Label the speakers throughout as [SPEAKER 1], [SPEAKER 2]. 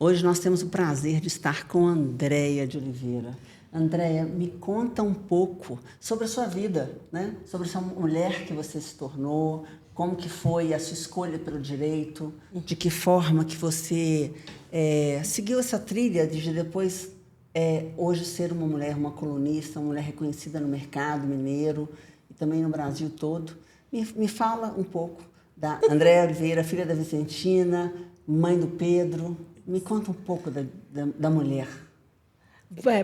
[SPEAKER 1] Hoje nós temos o prazer de estar com a Andréia de Oliveira. Andréia, me conta um pouco sobre a sua vida, né? Sobre essa mulher que você se tornou, como que foi a sua escolha pelo direito, de que forma que você seguiu essa trilha de depois hoje ser uma mulher, uma colunista, uma mulher reconhecida no mercado mineiro e também no Brasil todo. Me fala um pouco da Andréia Oliveira, filha da Vicentina, mãe do Pedro. Me conta um pouco da mulher.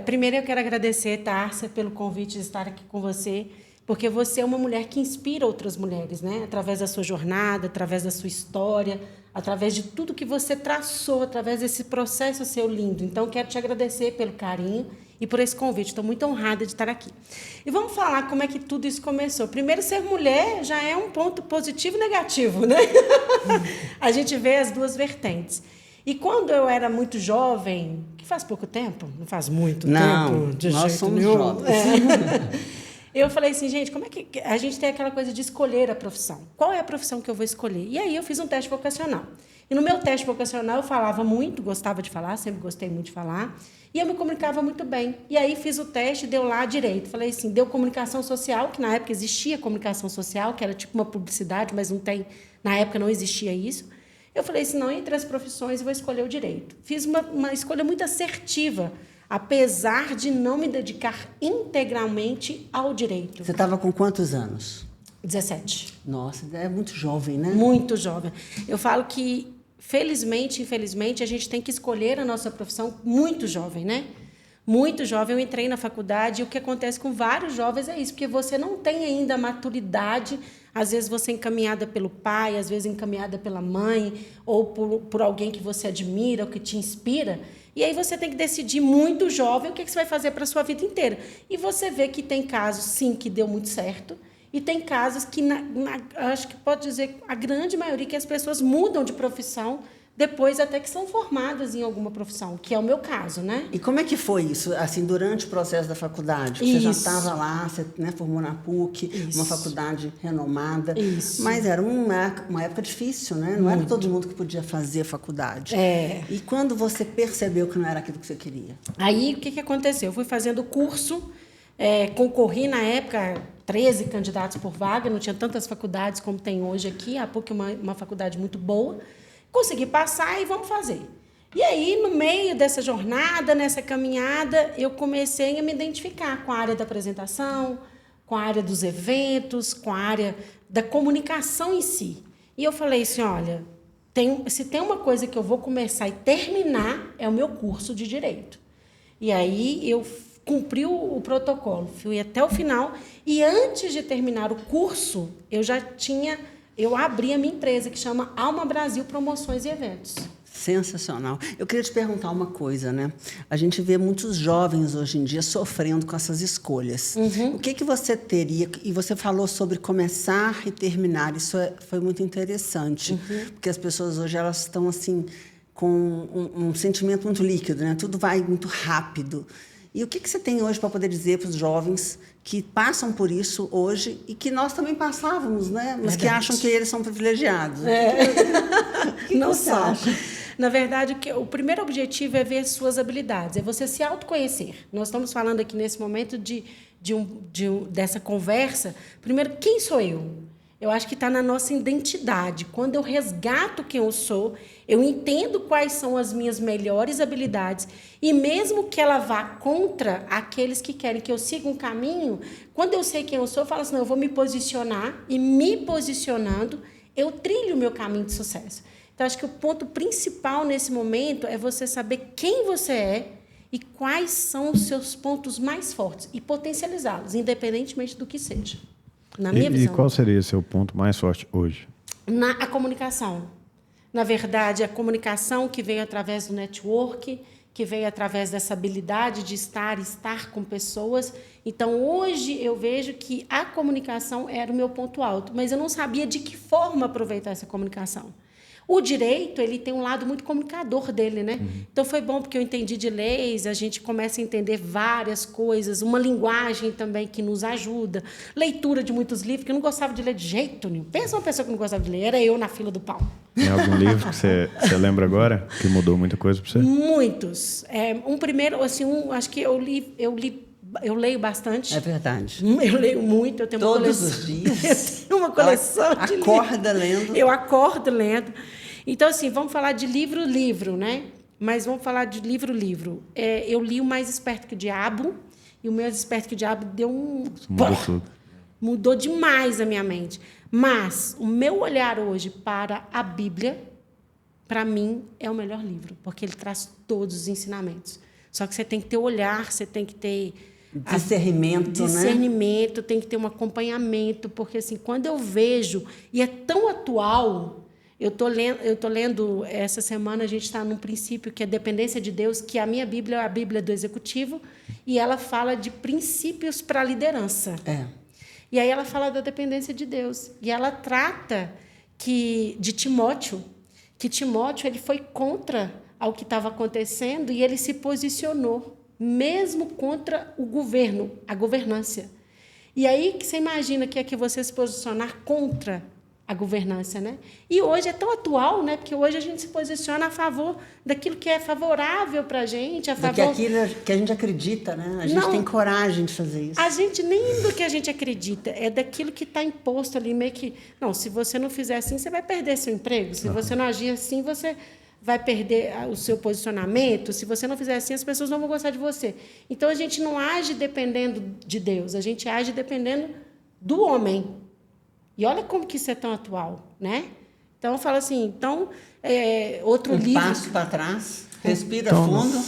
[SPEAKER 2] Primeiro eu quero agradecer, Tárcia, pelo convite de estar aqui com você, porque você é uma mulher que inspira outras mulheres, né? Através da sua jornada, através da sua história, através de tudo que você traçou, através desse processo seu lindo. Então, quero te agradecer pelo carinho e por esse convite. Estou muito honrada de estar aqui. E vamos falar como é que tudo isso começou. Primeiro, ser mulher já é um ponto positivo e negativo, né? A gente vê as duas vertentes. E quando eu era muito jovem, que faz pouco tempo, não faz muito tempo, de
[SPEAKER 1] nós
[SPEAKER 2] jeito
[SPEAKER 1] somos
[SPEAKER 2] nenhum.
[SPEAKER 1] jovens.
[SPEAKER 2] Eu falei assim, gente, como é que a gente tem aquela coisa de escolher a profissão? Qual é a profissão que eu vou escolher? E aí eu fiz um teste vocacional. E no meu teste vocacional eu falava muito, gostava de falar, sempre gostei muito de falar, e eu me comunicava muito bem. E aí fiz o teste, deu lá direito. Falei assim, deu comunicação social, que na época existia comunicação social, que era tipo uma publicidade, mas não tem, na época não existia isso. Eu falei assim, não, entre as profissões eu vou escolher o direito. Fiz uma escolha muito assertiva, apesar de não me dedicar integralmente ao direito.
[SPEAKER 1] Você estava com quantos anos?
[SPEAKER 2] 17.
[SPEAKER 1] Nossa, é muito jovem, né?
[SPEAKER 2] Muito jovem. Eu falo que, felizmente, infelizmente, a gente tem que escolher a nossa profissão muito jovem, né? Muito jovem, eu entrei na faculdade e o que acontece com vários jovens é isso, porque você não tem ainda a maturidade, às vezes você é encaminhada pelo pai, às vezes encaminhada pela mãe, ou por alguém que você admira, ou que te inspira, e aí você tem que decidir muito jovem o que você vai fazer para a sua vida inteira. E você vê que tem casos, sim, que deu muito certo, e tem casos que, acho que pode dizer, a grande maioria, que as pessoas mudam de profissão depois até que são formadas em alguma profissão, que é o meu caso, né?
[SPEAKER 1] E como é que foi isso, assim, durante o processo da faculdade? Você já estava lá, você, né, formou na PUC, uma faculdade renomada, mas era uma época difícil, né? Não era todo mundo que podia fazer faculdade. E quando você percebeu que não era aquilo que você queria?
[SPEAKER 2] Aí, o que aconteceu? Eu fui fazendo curso, concorri na época 13 candidatos por vaga, não tinha tantas faculdades como tem hoje aqui, a PUC é uma faculdade muito boa. Consegui passar e vamos fazer. E aí, no meio dessa jornada, nessa caminhada, eu comecei a me identificar com a área da apresentação, com a área dos eventos, com a área da comunicação em si. E eu falei assim, olha, se tem uma coisa que eu vou começar e terminar, é o meu curso de Direito. E aí, eu cumpri o protocolo, fui até o final, e antes de terminar o curso, eu abri a minha empresa, que chama Alma Brasil Promoções e Eventos.
[SPEAKER 1] Sensacional. Eu queria te perguntar uma coisa, né? A gente vê muitos jovens hoje em dia sofrendo com essas escolhas. O que você teria... E você falou sobre começar e terminar. Isso foi muito interessante. Porque as pessoas hoje elas estão assim, com um sentimento muito líquido, né? Tudo vai muito rápido. E o que você tem hoje para poder dizer para os jovens que passam por isso hoje e que nós também passávamos, né? Mas que acham que eles são privilegiados?
[SPEAKER 2] Não são. Na verdade, o primeiro objetivo é ver suas habilidades, é você se autoconhecer. Nós estamos falando aqui nesse momento dessa conversa. Primeiro, quem sou eu? Eu acho que está na nossa identidade. Quando eu resgato quem eu sou, eu entendo quais são as minhas melhores habilidades. E mesmo que ela vá contra aqueles que querem que eu siga um caminho, quando eu sei quem eu sou, eu falo assim, não, eu vou me posicionar. E me posicionando, eu trilho o meu caminho de sucesso. Então, acho que o ponto principal nesse momento é você saber quem você é e quais são os seus pontos mais fortes. E potencializá-los, independentemente do que seja. Na minha visão.
[SPEAKER 3] E qual seria seu ponto mais forte hoje?
[SPEAKER 2] A comunicação. Na verdade, a comunicação que veio através do network, que veio através dessa habilidade de estar com pessoas. Então, hoje, eu vejo que a comunicação era o meu ponto alto, mas eu não sabia de que forma aproveitar essa comunicação. O direito, ele tem um lado muito comunicador dele, né? Então, foi bom porque eu entendi de leis, a gente começa a entender várias coisas, uma linguagem também que nos ajuda, leitura de muitos livros, que eu não gostava de ler de jeito nenhum. Pensa uma pessoa que não gostava de ler, era eu na fila do pão.
[SPEAKER 3] Tem algum livro que você lembra agora que mudou muita coisa para você?
[SPEAKER 2] Muitos. Um primeiro, assim, acho que eu leio bastante.
[SPEAKER 1] É verdade.
[SPEAKER 2] Eu leio muito, eu tenho uma
[SPEAKER 1] Todos
[SPEAKER 2] coleção.
[SPEAKER 1] os dias.
[SPEAKER 2] Eu tenho uma coleção de livros.
[SPEAKER 1] Acorda lendo.
[SPEAKER 2] Eu acordo lendo. Então, assim, vamos falar de livro, né? Mas vamos falar de livro. Eu li O Mais Esperto que o Diabo, e O Mais Esperto que o Diabo deu um...
[SPEAKER 3] Mudou tudo.
[SPEAKER 2] Mudou demais a minha mente. Mas o meu olhar hoje para a Bíblia, para mim, é o melhor livro, porque ele traz todos os ensinamentos. Só que você tem que ter olhar, você tem que ter...
[SPEAKER 1] Discernimento,
[SPEAKER 2] tem que ter um acompanhamento, porque assim, quando eu vejo, e é tão atual, eu tô lendo essa semana, a gente está num princípio que é dependência de Deus, que a minha Bíblia é a Bíblia do Executivo, e ela fala de princípios para a liderança. E aí ela fala da dependência de Deus, e ela trata de Timóteo, que Timóteo ele foi contra ao que estava acontecendo e ele se posicionou, mesmo contra o governo, a governância. E aí que você imagina que é que você se posicionar contra a governância, né? E hoje é tão atual, né? Porque hoje a gente se posiciona a favor daquilo que é favorável para a gente, a favor...
[SPEAKER 1] Daquilo que a gente acredita, né? A gente tem coragem de fazer isso.
[SPEAKER 2] A gente nem do que a gente acredita, é daquilo que está imposto ali, meio que... Não, se você não fizer assim, você vai perder seu emprego. Se você não agir assim, você vai perder o seu posicionamento. Se você não fizer assim, as pessoas não vão gostar de você. Então, a gente não age dependendo de Deus, a gente age dependendo do homem. E olha como que isso é tão atual, né? Então, eu falo assim, outro livro...
[SPEAKER 1] passo para trás, respira fundo,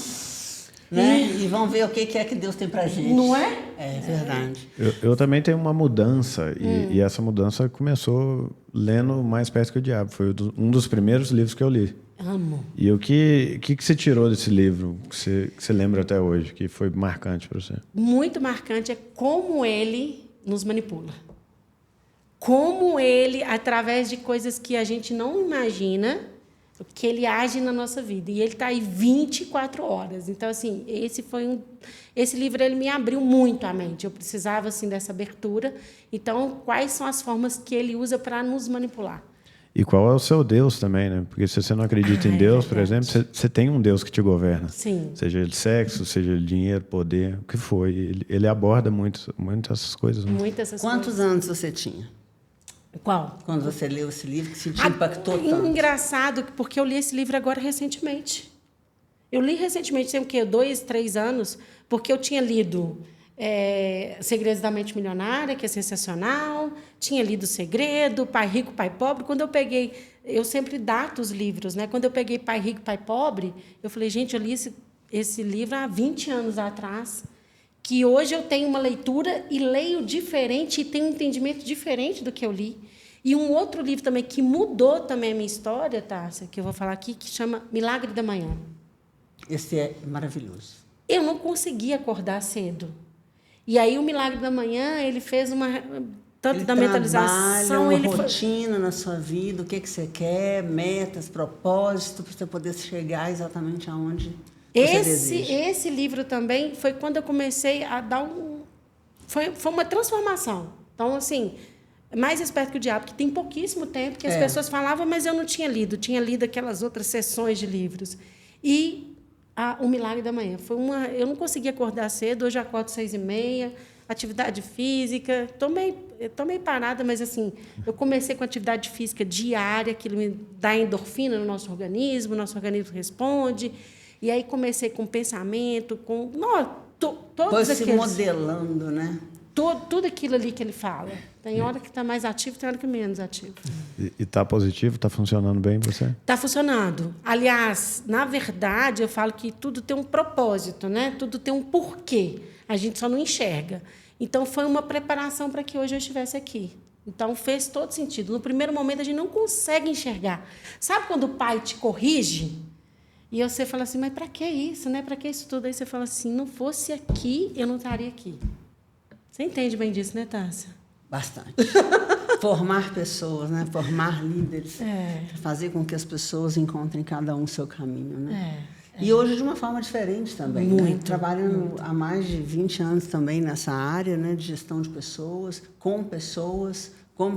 [SPEAKER 1] né? E vamos ver o que é que Deus tem para gente.
[SPEAKER 2] Não é?
[SPEAKER 1] É verdade.
[SPEAKER 3] Eu também tenho uma mudança, e essa mudança começou lendo Mais Perto que o Diabo. Foi um dos primeiros livros que eu li.
[SPEAKER 2] Amo.
[SPEAKER 3] E o que você tirou desse livro, que você lembra até hoje, que foi marcante para você?
[SPEAKER 2] Muito marcante é como ele nos manipula. Como ele, através de coisas que a gente não imagina, que ele age na nossa vida. E ele está aí 24 horas. Então, assim, esse livro ele me abriu muito a mente. Eu precisava assim, dessa abertura. Então, quais são as formas que ele usa para nos manipular?
[SPEAKER 3] E qual é o seu Deus também, né? Porque se você não acredita em Deus, por exemplo, você tem um Deus que te governa.
[SPEAKER 2] Sim.
[SPEAKER 3] Seja ele sexo, seja ele dinheiro, poder, o que for. Ele aborda muito essas coisas. Né?
[SPEAKER 1] Quantos anos você tinha?
[SPEAKER 2] Qual?
[SPEAKER 1] Quando você leu esse livro, que te impactou tanto?
[SPEAKER 2] Engraçado, porque eu li esse livro agora recentemente. Eu li recentemente, tem o quê? 2, 3 anos, porque eu tinha lido Segredos da Mente Milionária, que é sensacional, tinha lido Segredo, Pai Rico, Pai Pobre. Quando eu peguei, eu sempre dato os livros, né? Quando eu peguei Pai Rico, Pai Pobre, eu falei, gente, eu li esse livro há 20 anos atrás, que hoje eu tenho uma leitura e leio diferente e tenho um entendimento diferente do que eu li. E um outro livro também que mudou também a minha história, Tássia, que eu vou falar aqui, que chama Milagre da Manhã.
[SPEAKER 1] Esse é maravilhoso.
[SPEAKER 2] Eu não conseguia acordar cedo. E aí o Milagre da Manhã, ele fez tanto da mentalização...
[SPEAKER 1] Ele trabalha uma rotina na sua vida, o que você quer, metas, propósito, para você poder chegar exatamente aonde você deseja.
[SPEAKER 2] Esse livro também foi quando eu comecei a dar Foi uma transformação. Então, assim, Mais Esperto que o Diabo, que tem pouquíssimo tempo, que as pessoas falavam, mas eu não tinha lido. Tinha lido aquelas outras sessões de livros. E O Milagre da Manhã. Eu não conseguia acordar cedo, hoje eu acordo 6h30, atividade física. Estou meio parada, mas assim, eu comecei com atividade física diária, que me dá endorfina no nosso organismo responde. E aí comecei com pensamento, com...
[SPEAKER 1] Foi se modelando, né?
[SPEAKER 2] Tudo aquilo ali que ele fala. Tem hora que está mais ativo, tem hora que menos ativo.
[SPEAKER 3] E está positivo? Está funcionando bem para você?
[SPEAKER 2] Está funcionando. Aliás, na verdade, eu falo que tudo tem um propósito, né? Tudo tem um porquê. A gente só não enxerga. Então, foi uma preparação para que hoje eu estivesse aqui. Então, fez todo sentido. No primeiro momento, a gente não consegue enxergar. Sabe quando o pai te corrige? E você fala assim, mas para que isso, né? Para que isso tudo? Aí você fala assim, não fosse aqui, eu não estaria aqui. Você entende bem disso, né, Tássia?
[SPEAKER 1] Bastante. Formar pessoas, né? Formar líderes. Fazer com que as pessoas encontrem cada um o seu caminho, né? E hoje de uma forma diferente também. Né? Trabalhando há mais de 20 anos também nessa área, né? De gestão de pessoas, como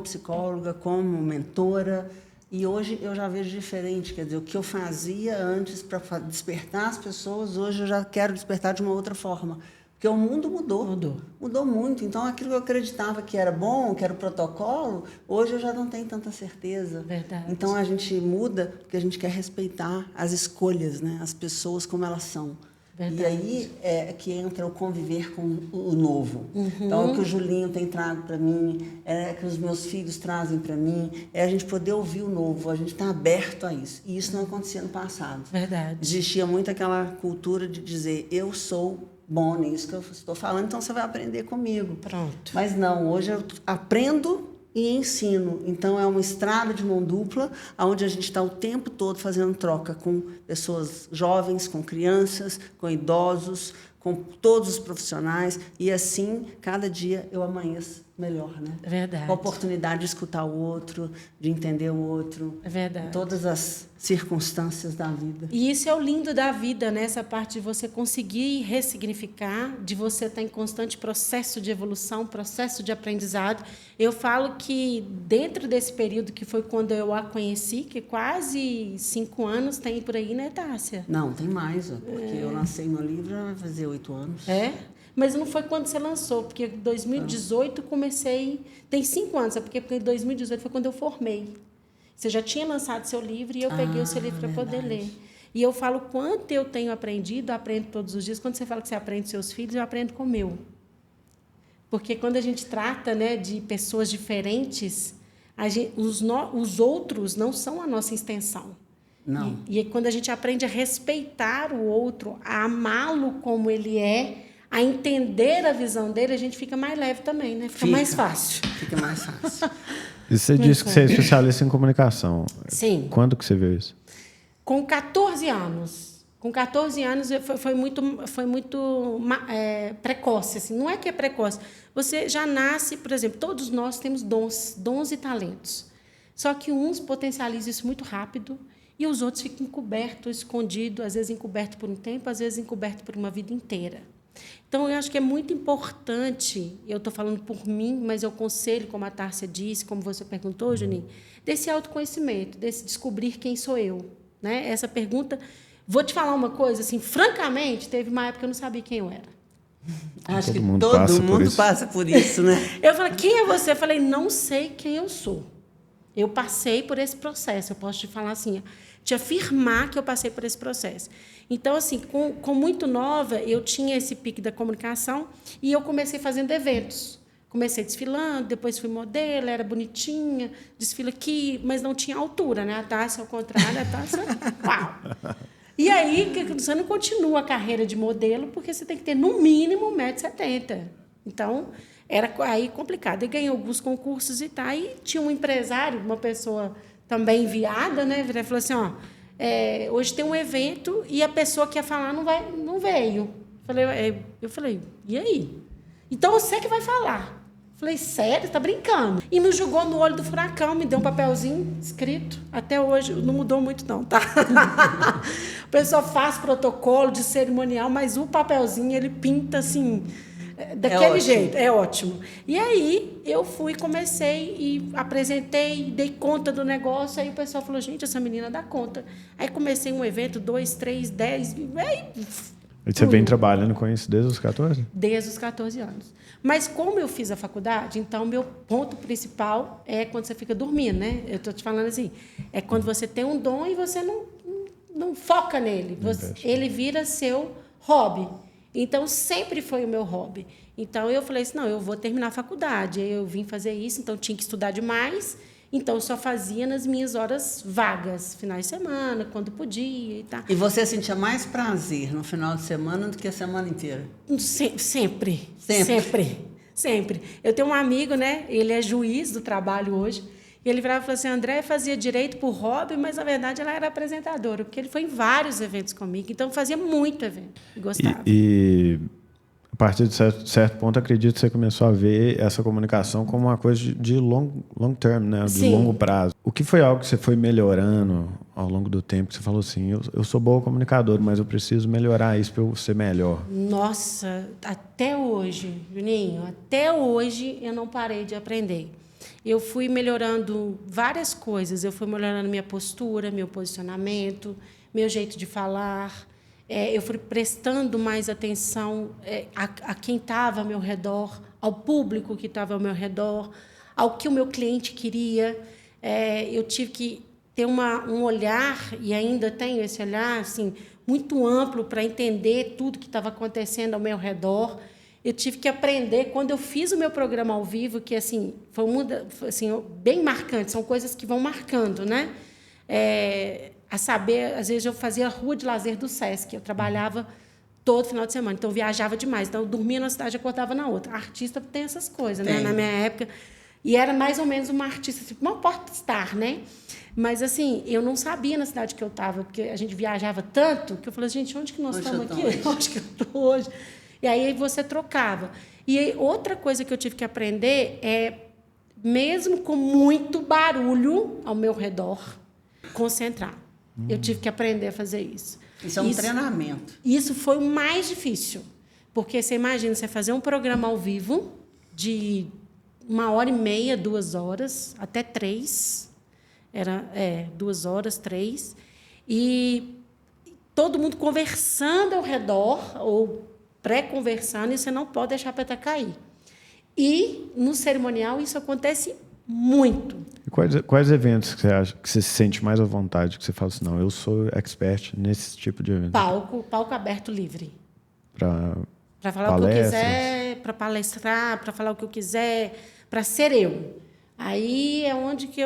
[SPEAKER 1] psicóloga, como mentora. E hoje eu já vejo diferente, quer dizer, o que eu fazia antes para despertar as pessoas, hoje eu já quero despertar de uma outra forma. Porque o mundo mudou muito. Então, aquilo que eu acreditava que era bom, que era o protocolo, hoje eu já não tenho tanta certeza.
[SPEAKER 2] Verdade.
[SPEAKER 1] Então, a gente muda porque a gente quer respeitar as escolhas, né? As pessoas como elas são. Verdade. E aí é que entra o conviver com o novo. Então, o que o Julinho tem trago para mim, é que os meus filhos trazem para mim, é a gente poder ouvir o novo, a gente está aberto a isso. E isso não acontecia no passado.
[SPEAKER 2] Verdade.
[SPEAKER 1] Existia muito aquela cultura de dizer, eu sou bom nisso que eu estou falando, então você vai aprender comigo.
[SPEAKER 2] Pronto.
[SPEAKER 1] Mas não, hoje eu aprendo e ensino. Então, é uma estrada de mão dupla, onde a gente está o tempo todo fazendo troca com pessoas jovens, com crianças, com idosos, com todos os profissionais. E assim, cada dia eu amanheço melhor, né?
[SPEAKER 2] É verdade.
[SPEAKER 1] Com a oportunidade de escutar o outro, de entender o outro.
[SPEAKER 2] É verdade.
[SPEAKER 1] Em todas as circunstâncias da vida.
[SPEAKER 2] E isso é o lindo da vida, né? Essa parte de você conseguir ressignificar, de você estar em constante processo de evolução, processo de aprendizado. Eu falo que dentro desse período que foi quando eu a conheci, que quase 5 anos tem por aí, né, Tássia?
[SPEAKER 1] Não, tem mais, porque eu lancei meu livro já vai fazer 8 anos.
[SPEAKER 2] É? Mas não foi quando você lançou, porque em 2018 comecei... Tem 5 anos, porque em 2018 foi quando eu formei. Você já tinha lançado seu livro e eu peguei o seu livro para poder ler. E eu falo quanto eu tenho aprendido, aprendo todos os dias. Quando você fala que você aprende com seus filhos, eu aprendo com o meu. Porque quando a gente trata, né, de pessoas diferentes, os outros não são a nossa extensão.
[SPEAKER 1] Não.
[SPEAKER 2] E quando a gente aprende a respeitar o outro, a amá-lo como ele é, a entender a visão dele, a gente fica mais leve também, né? Fica mais fácil.
[SPEAKER 1] Fica mais fácil.
[SPEAKER 3] E você disse que você é especialista em comunicação.
[SPEAKER 2] Sim.
[SPEAKER 3] Quando que você viu isso?
[SPEAKER 2] Com 14 anos. Com 14 anos foi muito precoce. Assim. Não é que é precoce. Você já nasce, por exemplo, todos nós temos dons e talentos. Só que uns potencializam isso muito rápido e os outros ficam encobertos, escondidos, às vezes encobertos por um tempo, às vezes encobertos por uma vida inteira. Então, eu acho que é muito importante, eu estou falando por mim, mas eu aconselho, como a Tárcia disse, como você perguntou, Juninho, desse autoconhecimento, desse descobrir quem sou eu. Né? Essa pergunta, vou te falar uma coisa, assim, francamente, teve uma época que eu não sabia quem eu era.
[SPEAKER 1] Acho que todo mundo passa por isso, né?
[SPEAKER 2] Eu falei, quem é você? Eu falei, não sei quem eu sou. Eu passei por esse processo, eu posso te falar assim, te afirmar que eu passei por esse processo. Então, assim, com muito nova, eu tinha esse pique da comunicação e eu comecei fazendo eventos. Comecei desfilando, depois fui modelo, era bonitinha, desfila aqui, mas não tinha altura, né? A Tássia, ao contrário, a Tássia, uau! E aí, você não continua a carreira de modelo, porque você tem que ter, no mínimo, 1,70 m. Então, era aí complicado. Eu ganhei alguns concursos e tal, e tinha um empresário, uma pessoa também enviada, né? Ele falou assim, ó, hoje tem um evento e a pessoa que ia falar não veio. Eu falei, e aí? Então, você que vai falar. Falei, sério? Tá brincando? E me jogou no olho do furacão, me deu um papelzinho escrito. Até hoje, não mudou muito não, tá? O pessoal faz protocolo de cerimonial, mas o papelzinho, ele pinta assim, daquele jeito. É ótimo. E aí, eu comecei e apresentei, dei conta do negócio. Aí o pessoal falou, gente, essa menina dá conta. Aí comecei um evento, 2, 3, 10...
[SPEAKER 3] E você vem trabalhando com isso desde os 14?
[SPEAKER 2] Desde os 14 anos. Mas como eu fiz a faculdade, então meu ponto principal é quando você fica dormindo, né? Eu estou te falando assim, é quando você tem um dom e você não foca nele. Ele vira seu hobby. Então, sempre foi o meu hobby. Então, eu falei assim, não, eu vou terminar a faculdade. Aí eu vim fazer isso, então tinha que estudar demais. Então, eu só fazia nas minhas horas vagas, finais de semana, quando podia e tal.
[SPEAKER 1] E você sentia mais prazer no final de semana do que a semana inteira?
[SPEAKER 2] Sempre. Eu tenho um amigo, né? Ele é juiz do trabalho hoje. E ele virava e falou assim, André fazia direito por hobby, mas, na verdade, ela era apresentadora, porque ele foi em vários eventos comigo. Então, fazia muito evento. E gostava.
[SPEAKER 3] E partir de certo ponto, acredito que você começou a ver essa comunicação como uma coisa de long term, né? De
[SPEAKER 2] Sim.
[SPEAKER 3] longo prazo. O que foi algo que você foi melhorando ao longo do tempo, que você falou assim, eu sou boa comunicador, mas eu preciso melhorar isso para eu ser melhor?
[SPEAKER 2] Nossa, até hoje, Juninho, até hoje eu não parei de aprender. Eu fui melhorando várias coisas. Eu fui melhorando minha postura, meu posicionamento, meu jeito de falar. Eu fui prestando mais atenção a quem estava ao meu redor, ao público que estava ao meu redor, ao que o meu cliente queria. Eu tive que ter um olhar, e ainda tenho esse olhar assim, muito amplo para entender tudo que estava acontecendo ao meu redor. Eu tive que aprender, quando eu fiz o meu programa ao vivo, que assim, foi assim, bem marcante, são coisas que vão marcando, né? A saber, às vezes eu fazia a rua de lazer do Sesc, eu trabalhava todo final de semana, então eu viajava demais, então eu dormia numa cidade e acordava na outra. Artista tem essas coisas, né? Na minha época, e era mais ou menos uma artista, tipo, uma popstar, né? Mas, assim, eu não sabia na cidade que eu estava, porque a gente viajava tanto, que eu falei, gente, onde que nós estamos aqui? Onde que eu estou hoje? E aí você trocava. E aí, outra coisa que eu tive que aprender mesmo com muito barulho ao meu redor, concentrar. Eu tive que aprender a fazer isso.
[SPEAKER 1] Isso é um treinamento.
[SPEAKER 2] Isso foi o mais difícil. Porque você imagina, você fazer um programa ao vivo de 1h30, 2 horas, até 3. 2 horas, 3. E todo mundo conversando ao redor, ou pré-conversando, e você não pode deixar a peteca cair. E, no cerimonial, isso acontece muito.
[SPEAKER 3] E quais eventos que você acha que você se sente mais à vontade, que você fala assim, não, eu sou expert nesse tipo de evento?
[SPEAKER 2] Palco aberto livre.
[SPEAKER 3] Para
[SPEAKER 2] falar o que eu quiser, para palestrar, para falar o que eu quiser, para ser eu. Aí é onde que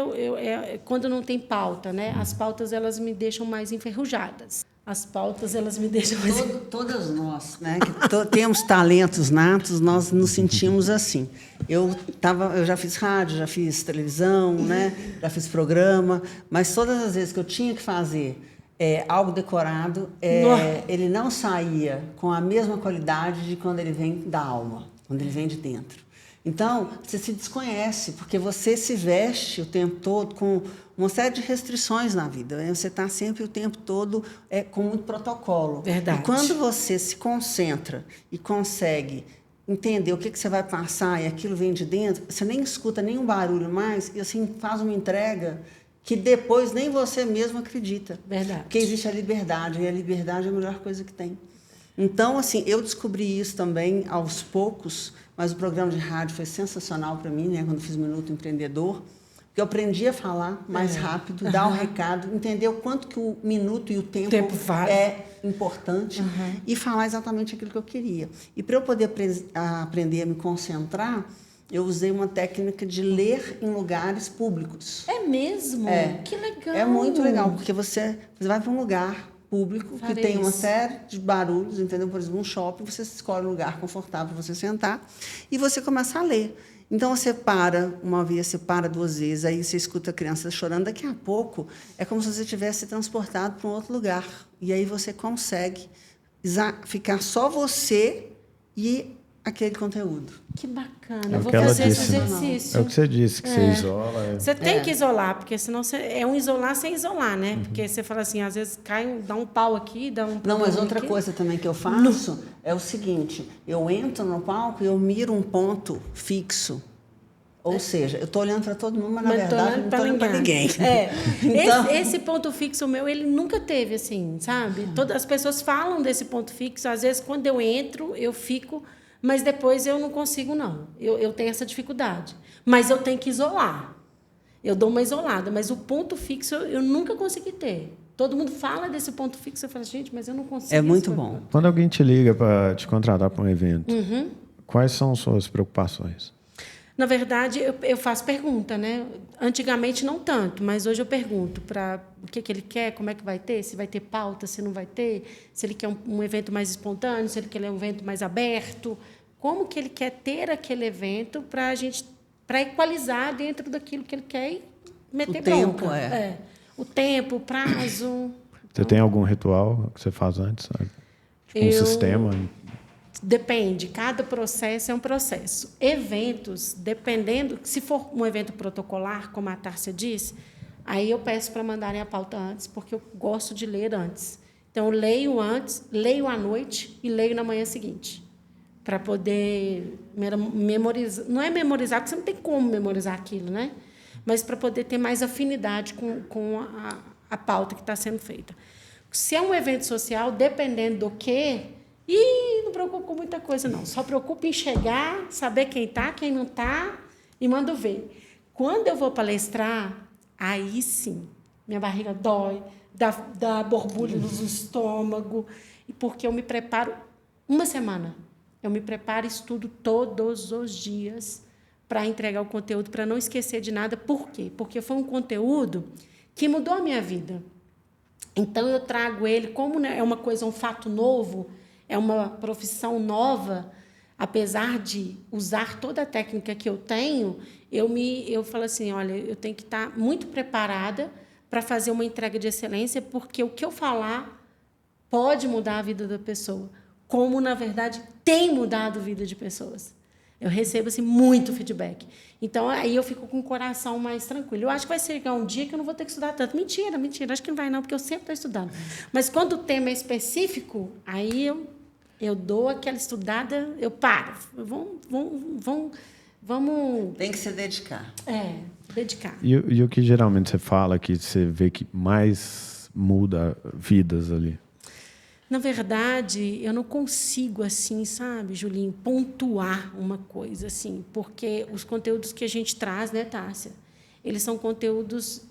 [SPEAKER 2] quando não tem pauta, né? As pautas, elas me deixam mais enferrujadas. As pautas, elas me deixam mais...
[SPEAKER 1] Todas nós, né, que temos talentos natos, nós nos sentimos assim. Eu já fiz rádio, já fiz televisão, né, já fiz programa, mas todas as vezes que eu tinha que fazer algo decorado, ele não saía com a mesma qualidade de quando ele vem da alma, quando ele vem de dentro. Então, você se desconhece, porque você se veste o tempo todo com uma série de restrições na vida. Você está sempre o tempo todo com muito protocolo.
[SPEAKER 2] Verdade.
[SPEAKER 1] E quando você se concentra e consegue entender o que você vai passar e aquilo vem de dentro, você nem escuta nenhum barulho mais e assim faz uma entrega que depois nem você mesmo acredita.
[SPEAKER 2] Verdade.
[SPEAKER 1] Porque existe a liberdade, e a liberdade é a melhor coisa que tem. Então, assim, eu descobri isso também aos poucos, mas o programa de rádio foi sensacional para mim, né, quando fiz o Minuto Empreendedor, porque eu aprendi a falar mais rápido, dar o recado, entender o quanto que o minuto e o tempo é importante e falar exatamente aquilo que eu queria. E para eu poder aprender a me concentrar, eu usei uma técnica de ler em lugares públicos.
[SPEAKER 2] É mesmo? Que legal!
[SPEAKER 1] É muito legal, porque você vai para um lugar público que tem uma série de barulhos, entendeu? Por exemplo, um shopping, você escolhe um lugar confortável para você sentar e você começa a ler. Então, você para uma vez, você para 2 vezes, aí você escuta a criança chorando. Daqui a pouco, é como se você tivesse transportado para um outro lugar. E aí você consegue ficar só você e aquele conteúdo.
[SPEAKER 2] Que bacana. Eu vou fazer esse exercício.
[SPEAKER 3] É o que você disse, que você isola.
[SPEAKER 2] Você tem que isolar, porque senão é um isolar sem isolar, né? Porque você fala assim, às vezes dá um pau aqui, dá um...
[SPEAKER 1] Não, mas outra coisa também que eu faço é o seguinte, eu entro no palco e eu miro um ponto fixo. Ou seja, eu estou olhando para todo mundo, mas na verdade não estou olhando para ninguém.
[SPEAKER 2] Então... esse ponto fixo meu, ele nunca teve, assim, sabe? Todas as pessoas falam desse ponto fixo, às vezes quando eu entro, eu fico... Mas depois eu não consigo, não. Eu tenho essa dificuldade. Mas eu tenho que isolar. Eu dou uma isolada, mas o ponto fixo eu nunca consegui ter. Todo mundo fala desse ponto fixo, eu falo, gente, mas eu não consigo.
[SPEAKER 1] É muito bom.
[SPEAKER 3] Quando alguém te liga para te contratar para um evento, quais são suas preocupações?
[SPEAKER 2] Na verdade, eu faço pergunta, né? Antigamente não tanto, mas hoje eu pergunto para o que ele quer, como é que vai ter, se vai ter pauta, se não vai ter, se ele quer um evento mais espontâneo, se ele quer um evento mais aberto, como que ele quer ter aquele evento para equalizar dentro daquilo que ele quer e meter bronca. O tempo, o prazo.
[SPEAKER 3] Você tem algum ritual que você faz antes? Tipo um sistema?
[SPEAKER 2] Depende, cada processo é um processo. Eventos, dependendo, se for um evento protocolar, como a Tárcia disse, aí eu peço para mandarem a pauta antes, porque eu gosto de ler antes. Então, eu leio antes, leio à noite e leio na manhã seguinte, para poder memorizar. Não é memorizar, porque você não tem como memorizar aquilo, né? Mas para poder ter mais afinidade com a pauta que está sendo feita. Se é um evento social, dependendo do quê, não preocupo com muita coisa, não. Só preocupo em chegar, saber quem está, quem não está, e mando ver. Quando eu vou palestrar, aí sim, minha barriga dói, dá borbulha no estômago, porque eu me preparo uma semana. Eu me preparo e estudo todos os dias para entregar o conteúdo, para não esquecer de nada. Por quê? Porque foi um conteúdo que mudou a minha vida. Então, eu trago ele, como é uma coisa, um fato novo, é uma profissão nova, apesar de usar toda a técnica que eu tenho, eu falo assim, olha, eu tenho que estar muito preparada para fazer uma entrega de excelência, porque o que eu falar pode mudar a vida da pessoa, como, na verdade, tem mudado a vida de pessoas. Eu recebo assim, muito feedback. Então, aí eu fico com o coração mais tranquilo. Eu acho que vai chegar um dia que eu não vou ter que estudar tanto. Mentira. Acho que não vai, não, porque eu sempre estou estudando. Mas, quando o tema é específico, aí eu dou aquela estudada, eu paro. Vamos...
[SPEAKER 1] Tem que se dedicar.
[SPEAKER 2] Dedicar.
[SPEAKER 3] E o que geralmente você fala que você vê que mais muda vidas ali?
[SPEAKER 2] Na verdade, eu não consigo, assim, sabe, Julinho, pontuar uma coisa, assim, porque os conteúdos que a gente traz, né, Tárcia, eles são conteúdos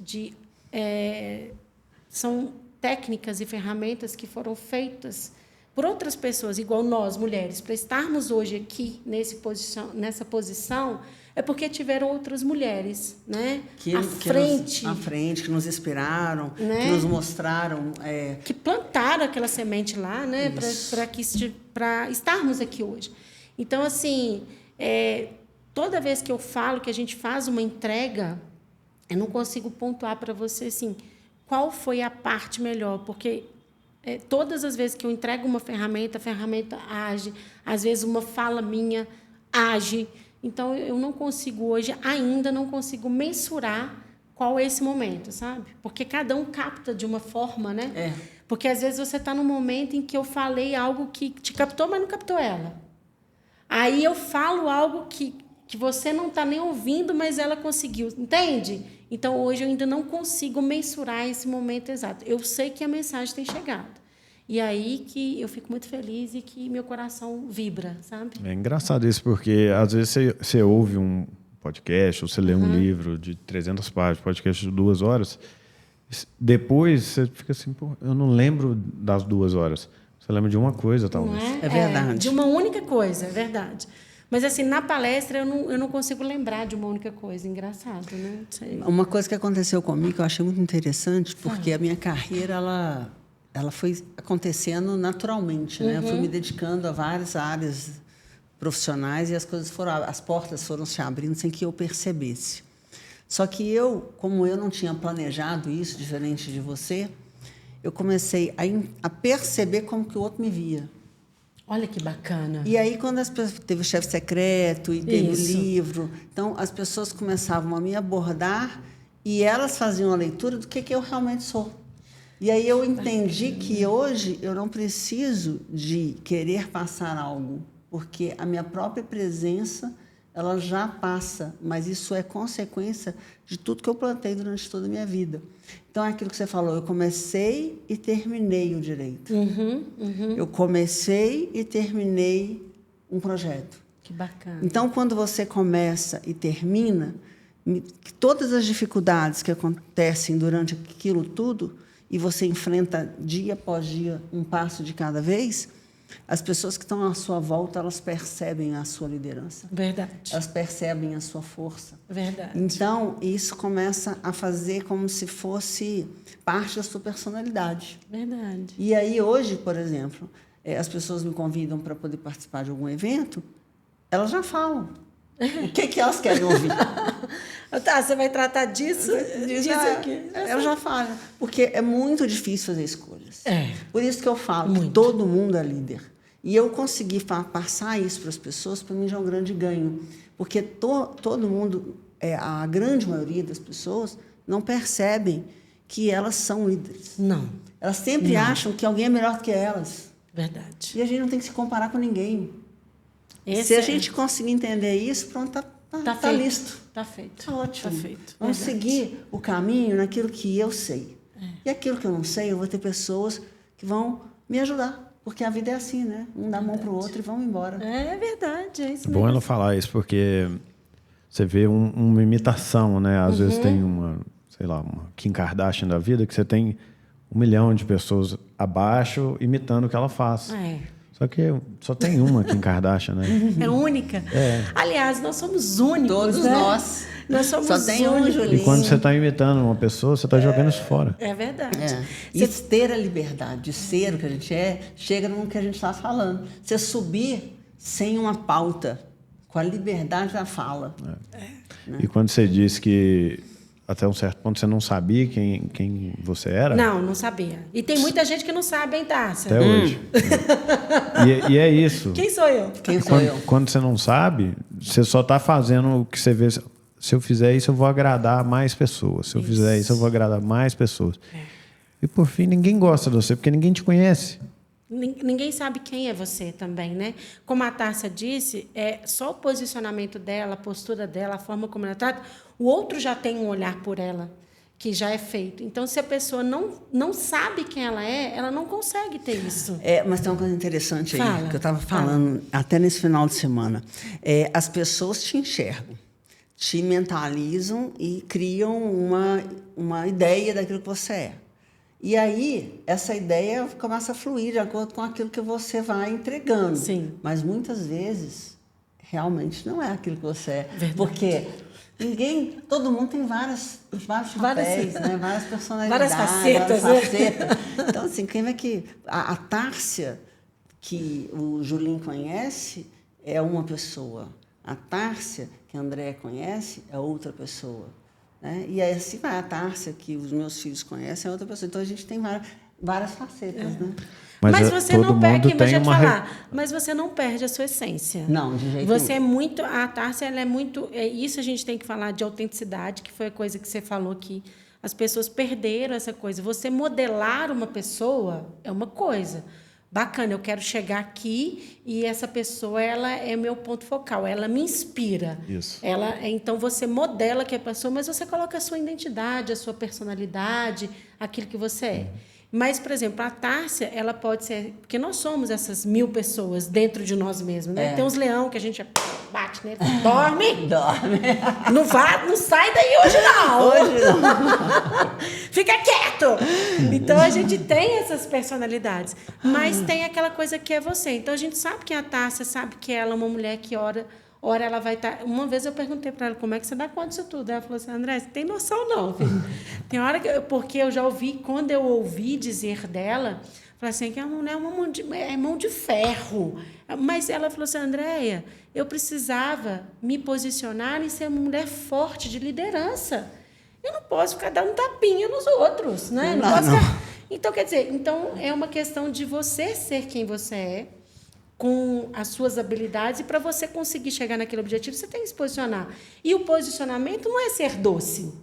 [SPEAKER 2] são técnicas e ferramentas que foram feitas por outras pessoas, igual nós, mulheres. Para estarmos hoje aqui nessa posição, é porque tiveram outras mulheres, né?
[SPEAKER 1] À frente, que nos inspiraram, né? Que nos mostraram...
[SPEAKER 2] Que plantaram aquela semente lá, né? Para estarmos aqui hoje. Então, assim, toda vez que eu falo que a gente faz uma entrega, eu não consigo pontuar para você, assim, qual foi a parte melhor, porque... todas as vezes que eu entrego uma ferramenta, a ferramenta age. Às vezes, uma fala minha age. Então, eu não consigo hoje, ainda não consigo mensurar qual é esse momento, sabe? Porque cada um capta de uma forma, né? Porque, às vezes, você está num momento em que eu falei algo que te captou, mas não captou ela. Aí, eu falo algo que você não está nem ouvindo, mas ela conseguiu. Entende? Então, hoje, eu ainda não consigo mensurar esse momento exato. Eu sei que a mensagem tem chegado. E aí que eu fico muito feliz e que meu coração vibra, sabe?
[SPEAKER 3] É engraçado isso, porque às vezes você ouve um podcast ou você lê um livro de 300 páginas, podcast de 2 horas, depois você fica assim, pô, eu não lembro das 2 horas. Você lembra de uma coisa, talvez.
[SPEAKER 2] Não
[SPEAKER 1] é verdade.
[SPEAKER 2] De uma única coisa, é verdade. Mas, assim, na palestra, eu não consigo lembrar de uma única coisa. Engraçado, né?
[SPEAKER 1] Uma coisa que aconteceu comigo que eu achei muito interessante, porque a minha carreira, ela foi acontecendo naturalmente, né? Eu fui me dedicando a várias áreas profissionais e as portas foram se abrindo sem que eu percebesse. Só que como eu não tinha planejado isso, diferente de você, eu comecei a perceber como que o outro me via.
[SPEAKER 2] Olha que bacana.
[SPEAKER 1] E aí, quando teve o Chefe Secreto e teve o livro, então as pessoas começavam a me abordar e elas faziam a leitura do que eu realmente sou. E aí eu entendi que hoje eu não preciso de querer passar algo, porque a minha própria presença ela já passa, mas isso é consequência de tudo que eu plantei durante toda a minha vida. Então, é aquilo que você falou, eu comecei e terminei o direito. Eu comecei e terminei um projeto.
[SPEAKER 2] Que bacana.
[SPEAKER 1] Então, quando você começa e termina, todas as dificuldades que acontecem durante aquilo tudo, e você enfrenta dia após dia, um passo de cada vez, as pessoas que estão à sua volta, elas percebem a sua liderança.
[SPEAKER 2] Verdade.
[SPEAKER 1] Elas percebem a sua força.
[SPEAKER 2] Verdade.
[SPEAKER 1] Então, isso começa a fazer como se fosse parte da sua personalidade.
[SPEAKER 2] Verdade.
[SPEAKER 1] E aí, hoje, por exemplo, as pessoas me convidam para poder participar de algum evento, elas já falam. O que elas querem ouvir?
[SPEAKER 2] Tá, você vai tratar disso aqui.
[SPEAKER 1] Eu já falo. Porque é muito difícil fazer escolhas. Por isso que eu falo que todo mundo é líder. E eu consegui passar isso para as pessoas, para mim já é um grande ganho. Porque todo mundo, a grande maioria das pessoas, não percebem que elas são líderes.
[SPEAKER 2] Não.
[SPEAKER 1] Elas sempre acham que alguém é melhor do que elas.
[SPEAKER 2] Verdade.
[SPEAKER 1] E a gente não tem que se comparar com ninguém.
[SPEAKER 2] Esse
[SPEAKER 1] Se a gente conseguir entender isso, pronto, tá listo.
[SPEAKER 2] Tá feito.
[SPEAKER 1] Tá ótimo.
[SPEAKER 2] Tá feito.
[SPEAKER 1] Vamos
[SPEAKER 2] Verdade.
[SPEAKER 1] seguir o caminho naquilo que eu sei. E aquilo que eu não sei, eu vou ter pessoas que vão me ajudar. Porque a vida é assim, né? Um dá a mão para o outro e vão embora.
[SPEAKER 2] É verdade, é isso
[SPEAKER 3] É
[SPEAKER 2] mesmo.
[SPEAKER 3] bom ela falar isso, porque você vê uma imitação, né? Às vezes tem uma Kim Kardashian da vida, que você tem 1 milhão de pessoas abaixo imitando o que ela faz. Só que só tem uma Kim Kardashian, né?
[SPEAKER 2] É única. Aliás, nós somos únicos,
[SPEAKER 1] Todos
[SPEAKER 2] né?
[SPEAKER 1] nós.
[SPEAKER 2] Nós somos
[SPEAKER 1] Só tem um,
[SPEAKER 2] únicos.
[SPEAKER 1] Julinho.
[SPEAKER 3] E quando você está imitando uma pessoa, você está jogando isso fora.
[SPEAKER 2] É verdade.
[SPEAKER 1] E ter a liberdade de ser o que a gente chega no que a gente está falando. Você subir sem uma pauta, com a liberdade da fala.
[SPEAKER 3] Né? E quando você disse que até um certo ponto você não sabia quem você era?
[SPEAKER 2] Não sabia. E tem muita gente que não sabe, hein, Tárcia?
[SPEAKER 3] Até hoje. E é isso.
[SPEAKER 2] Quem sou eu?
[SPEAKER 3] Quando você não sabe, você só está fazendo o que você vê. Se eu fizer isso, eu vou agradar mais pessoas. Se eu fizer isso, eu vou agradar mais pessoas. E, por fim, ninguém gosta de você, porque ninguém te conhece.
[SPEAKER 2] Ninguém sabe quem é você também, né? Como a Tárcia disse, só o posicionamento dela, a postura dela, a forma como ela trata, o outro já tem um olhar por ela, que já é feito. Então, se a pessoa não sabe quem ela não consegue ter isso.
[SPEAKER 1] Mas tem uma coisa interessante aí, que eu estava falando até nesse final de semana. As pessoas te enxergam, te mentalizam e criam uma ideia daquilo que você é. E aí, essa ideia começa a fluir de acordo com aquilo que você vai entregando.
[SPEAKER 2] Sim.
[SPEAKER 1] Mas, muitas vezes, realmente não é aquilo que você é.
[SPEAKER 2] Verdade.
[SPEAKER 1] Porque todo mundo tem vários papéis, né? Várias personalidades.
[SPEAKER 2] Várias facetas.
[SPEAKER 1] Então, assim, quem é que... A Tárcia, que o Julinho conhece, é uma pessoa. A Tárcia, que a Andréia conhece, é outra pessoa. Né? E aí, assim vai, a Tárcia, que os meus filhos conhecem, é outra pessoa. Então, a gente tem várias facetas, né?
[SPEAKER 2] Mas você não perde, mas você não perde a sua essência.
[SPEAKER 1] Não, de jeito
[SPEAKER 2] você
[SPEAKER 1] nenhum.
[SPEAKER 2] É muito, a Tárcia, ela é muito, isso a gente tem que falar de autenticidade, que foi a coisa que você falou que as pessoas perderam essa coisa. Você modelar uma pessoa é uma coisa. Bacana, eu quero chegar aqui e essa pessoa, ela é meu ponto focal, ela me inspira.
[SPEAKER 3] Isso.
[SPEAKER 2] Então, você modela que é a pessoa, mas você coloca a sua identidade, a sua personalidade, aquilo que você é. Mas, por exemplo, a Tárcia, ela pode ser... Porque nós somos essas 1000 pessoas dentro de nós mesmos, né? Tem uns leão que a gente bate nele, dorme. Não sai daí hoje, não.
[SPEAKER 1] Hoje não.
[SPEAKER 2] Fica quieto. Então, a gente tem essas personalidades. Mas tem aquela coisa que é você. Então, a gente sabe que a Tárcia, sabe que ela é uma mulher que ora ela vai estar... Uma vez eu perguntei para ela como é que você dá conta disso tudo. Ela falou assim, André, você tem noção não, filho. Tem hora que... Porque eu já ouvi, quando eu ouvi dizer dela, falei assim, que a mulher é mão de ferro. Mas ela falou assim, Andréia, eu precisava me posicionar e ser uma mulher forte, de liderança. Eu não posso ficar dando tapinha nos outros, né? Não posso ficar... Então, quer dizer, é uma questão de você ser quem você é, com as suas habilidades, e para você conseguir chegar naquele objetivo, você tem que se posicionar. E o posicionamento não é ser doce.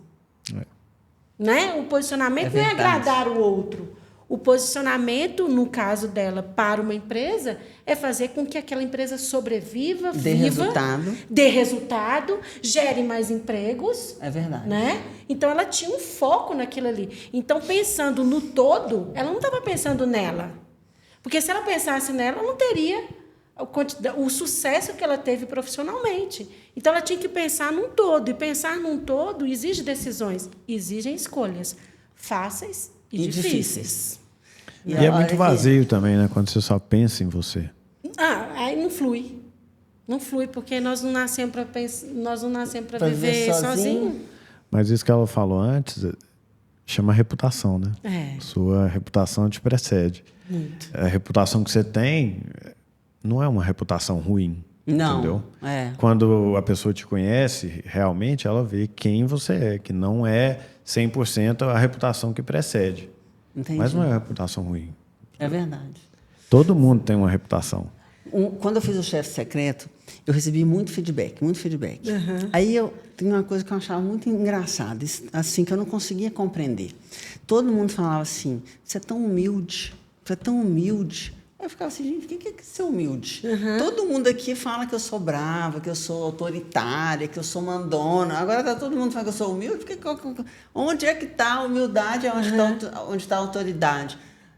[SPEAKER 2] Né? O posicionamento não é agradar o outro. O posicionamento, no caso dela, para uma empresa, é fazer com que aquela empresa sobreviva, dê resultado, gere mais empregos.
[SPEAKER 1] É verdade.
[SPEAKER 2] Né? Então, ela tinha um foco naquilo ali. Então, pensando no todo, ela não estava pensando nela. Porque se ela pensasse nela, ela não teria o sucesso que ela teve profissionalmente. Então, ela tinha que pensar num todo. E pensar num todo exige decisões, exigem escolhas fáceis e difíceis.
[SPEAKER 3] E é muito vazio também, né? Quando você só pensa em você.
[SPEAKER 2] Aí não flui. Não flui, porque nós não nascemos para viver sozinho.
[SPEAKER 3] Mas isso que ela falou antes chama reputação, né? Sua reputação te precede.
[SPEAKER 2] Muito.
[SPEAKER 3] A reputação que você tem não é uma reputação ruim.
[SPEAKER 1] Não.
[SPEAKER 3] Entendeu?
[SPEAKER 1] Quando
[SPEAKER 3] a pessoa te conhece, realmente ela vê quem você é, que não é 100% a reputação que precede.
[SPEAKER 1] Entendi.
[SPEAKER 3] Mas não é uma reputação ruim.
[SPEAKER 1] É verdade.
[SPEAKER 3] Todo mundo tem uma reputação.
[SPEAKER 1] Quando eu fiz o Chefe Secreto, eu recebi muito feedback, muito feedback. Aí tem uma coisa que eu achava muito engraçada, assim, que eu não conseguia compreender. Todo mundo falava assim, você é tão humilde, você é tão humilde. Aí eu ficava assim, gente, o que é ser humilde? Todo mundo aqui fala que eu sou brava, que eu sou autoritária, que eu sou mandona. Agora está todo mundo falando que eu sou humilde. Onde é que está a humildade? Onde está a autoridade?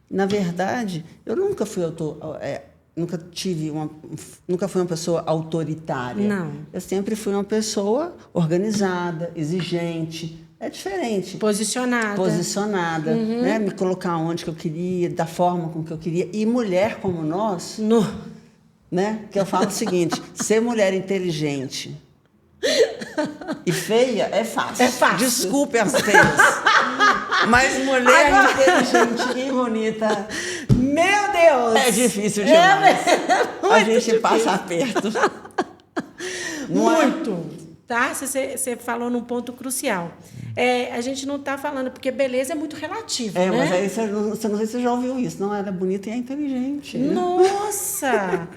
[SPEAKER 1] Na verdade, eu nunca fui nunca fui uma pessoa autoritária.
[SPEAKER 2] Não.
[SPEAKER 1] Eu sempre fui uma pessoa organizada, exigente. É diferente. Posicionada, né? Me colocar onde que eu queria, da forma com que eu queria. E mulher como nós, né? Que eu falo o seguinte, ser mulher inteligente e feia é fácil.
[SPEAKER 2] É fácil.
[SPEAKER 1] Desculpe as feias. Mas mulher inteligente e bonita...
[SPEAKER 2] Meu Deus!
[SPEAKER 1] É difícil demais. A gente
[SPEAKER 2] difícil.
[SPEAKER 1] passa aperto.
[SPEAKER 2] Muito. Tá? Você falou num ponto crucial. A gente não está falando, porque beleza é muito relativo, né?
[SPEAKER 1] Mas aí não sei se você já ouviu isso. Não, ela é bonita e é inteligente. Né?
[SPEAKER 2] Nossa!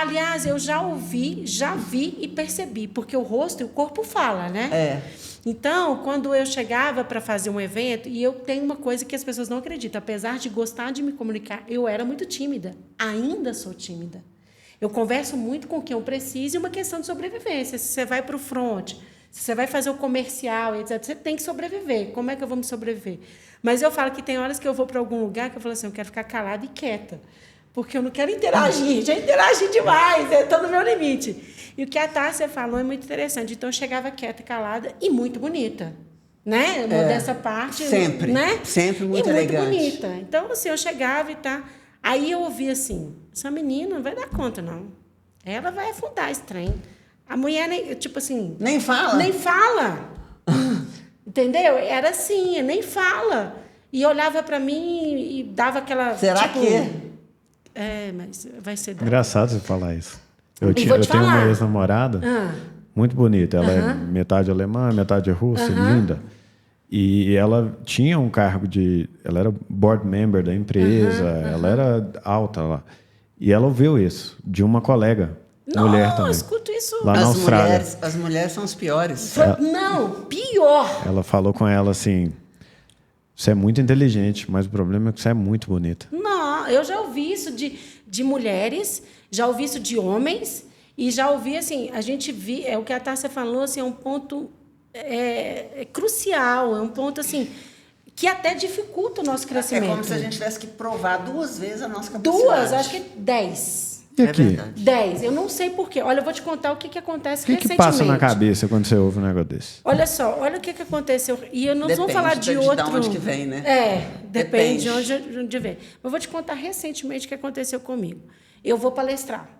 [SPEAKER 2] Aliás, eu já ouvi, já vi e percebi, porque o rosto e o corpo fala, né? Então, quando eu chegava para fazer um evento, e eu tenho uma coisa que as pessoas não acreditam, apesar de gostar de me comunicar, eu era muito tímida. Ainda sou tímida. Eu converso muito com quem eu preciso e uma questão de sobrevivência. Se você vai para o front, se você vai fazer o comercial, etc., você tem que sobreviver. Como é que eu vou me sobreviver? Mas eu falo que tem horas que eu vou para algum lugar que eu falo assim, eu quero ficar calada e quieta. Porque eu não quero interagir, já interagi demais, eu estou no meu limite. E o que a Tássia falou é muito interessante. Então, eu chegava quieta e calada e muito bonita. Né? Dessa parte.
[SPEAKER 1] Sempre.
[SPEAKER 2] Né?
[SPEAKER 1] Sempre muito elegante.
[SPEAKER 2] Muito bonita. Então, assim, eu chegava e tá. Aí eu ouvi assim, essa menina não vai dar conta, não. Ela vai afundar esse trem. A mulher, tipo assim...
[SPEAKER 1] Nem fala?
[SPEAKER 2] Nem fala. Entendeu? Era assim, nem fala. E olhava para mim e dava aquela...
[SPEAKER 1] Será
[SPEAKER 2] tipo,
[SPEAKER 1] que...
[SPEAKER 2] mas vai ser...
[SPEAKER 3] Engraçado você falar isso. Eu
[SPEAKER 2] vou te
[SPEAKER 3] tenho
[SPEAKER 2] falar.
[SPEAKER 3] uma ex-namorada muito bonita. Ela é metade alemã, metade russa, linda. E ela tinha um cargo de... Ela era board member da empresa, ela era alta lá. E ela ouviu isso de uma colega, mulher também.
[SPEAKER 2] Não, escuto isso.
[SPEAKER 3] Lá na Austrália.
[SPEAKER 1] As mulheres são as piores.
[SPEAKER 2] Não, pior.
[SPEAKER 3] Ela falou com ela assim, você é muito inteligente, mas o problema é que você é muito bonita.
[SPEAKER 2] Não, eu já ouvi isso de mulheres, já ouvi isso de homens, e já ouvi, assim, a gente o que a Tássia falou, assim, é um ponto crucial, é um ponto, assim, que até dificulta o nosso crescimento.
[SPEAKER 1] É como se a gente tivesse que provar 2 vezes a nossa capacidade.
[SPEAKER 2] Acho que 10.
[SPEAKER 3] E aqui?
[SPEAKER 1] Verdade.
[SPEAKER 2] 10. Eu não sei por quê. Olha, eu vou te contar o que acontece
[SPEAKER 3] O que
[SPEAKER 2] recentemente.
[SPEAKER 3] passa na cabeça quando você ouve um negócio desse?
[SPEAKER 2] Olha só, olha o que aconteceu. E eu não vou falar de
[SPEAKER 1] Depende
[SPEAKER 2] outro...
[SPEAKER 1] de onde que vem, né?
[SPEAKER 2] Depende de onde vem. Mas vou te contar recentemente o que aconteceu comigo. Eu vou palestrar.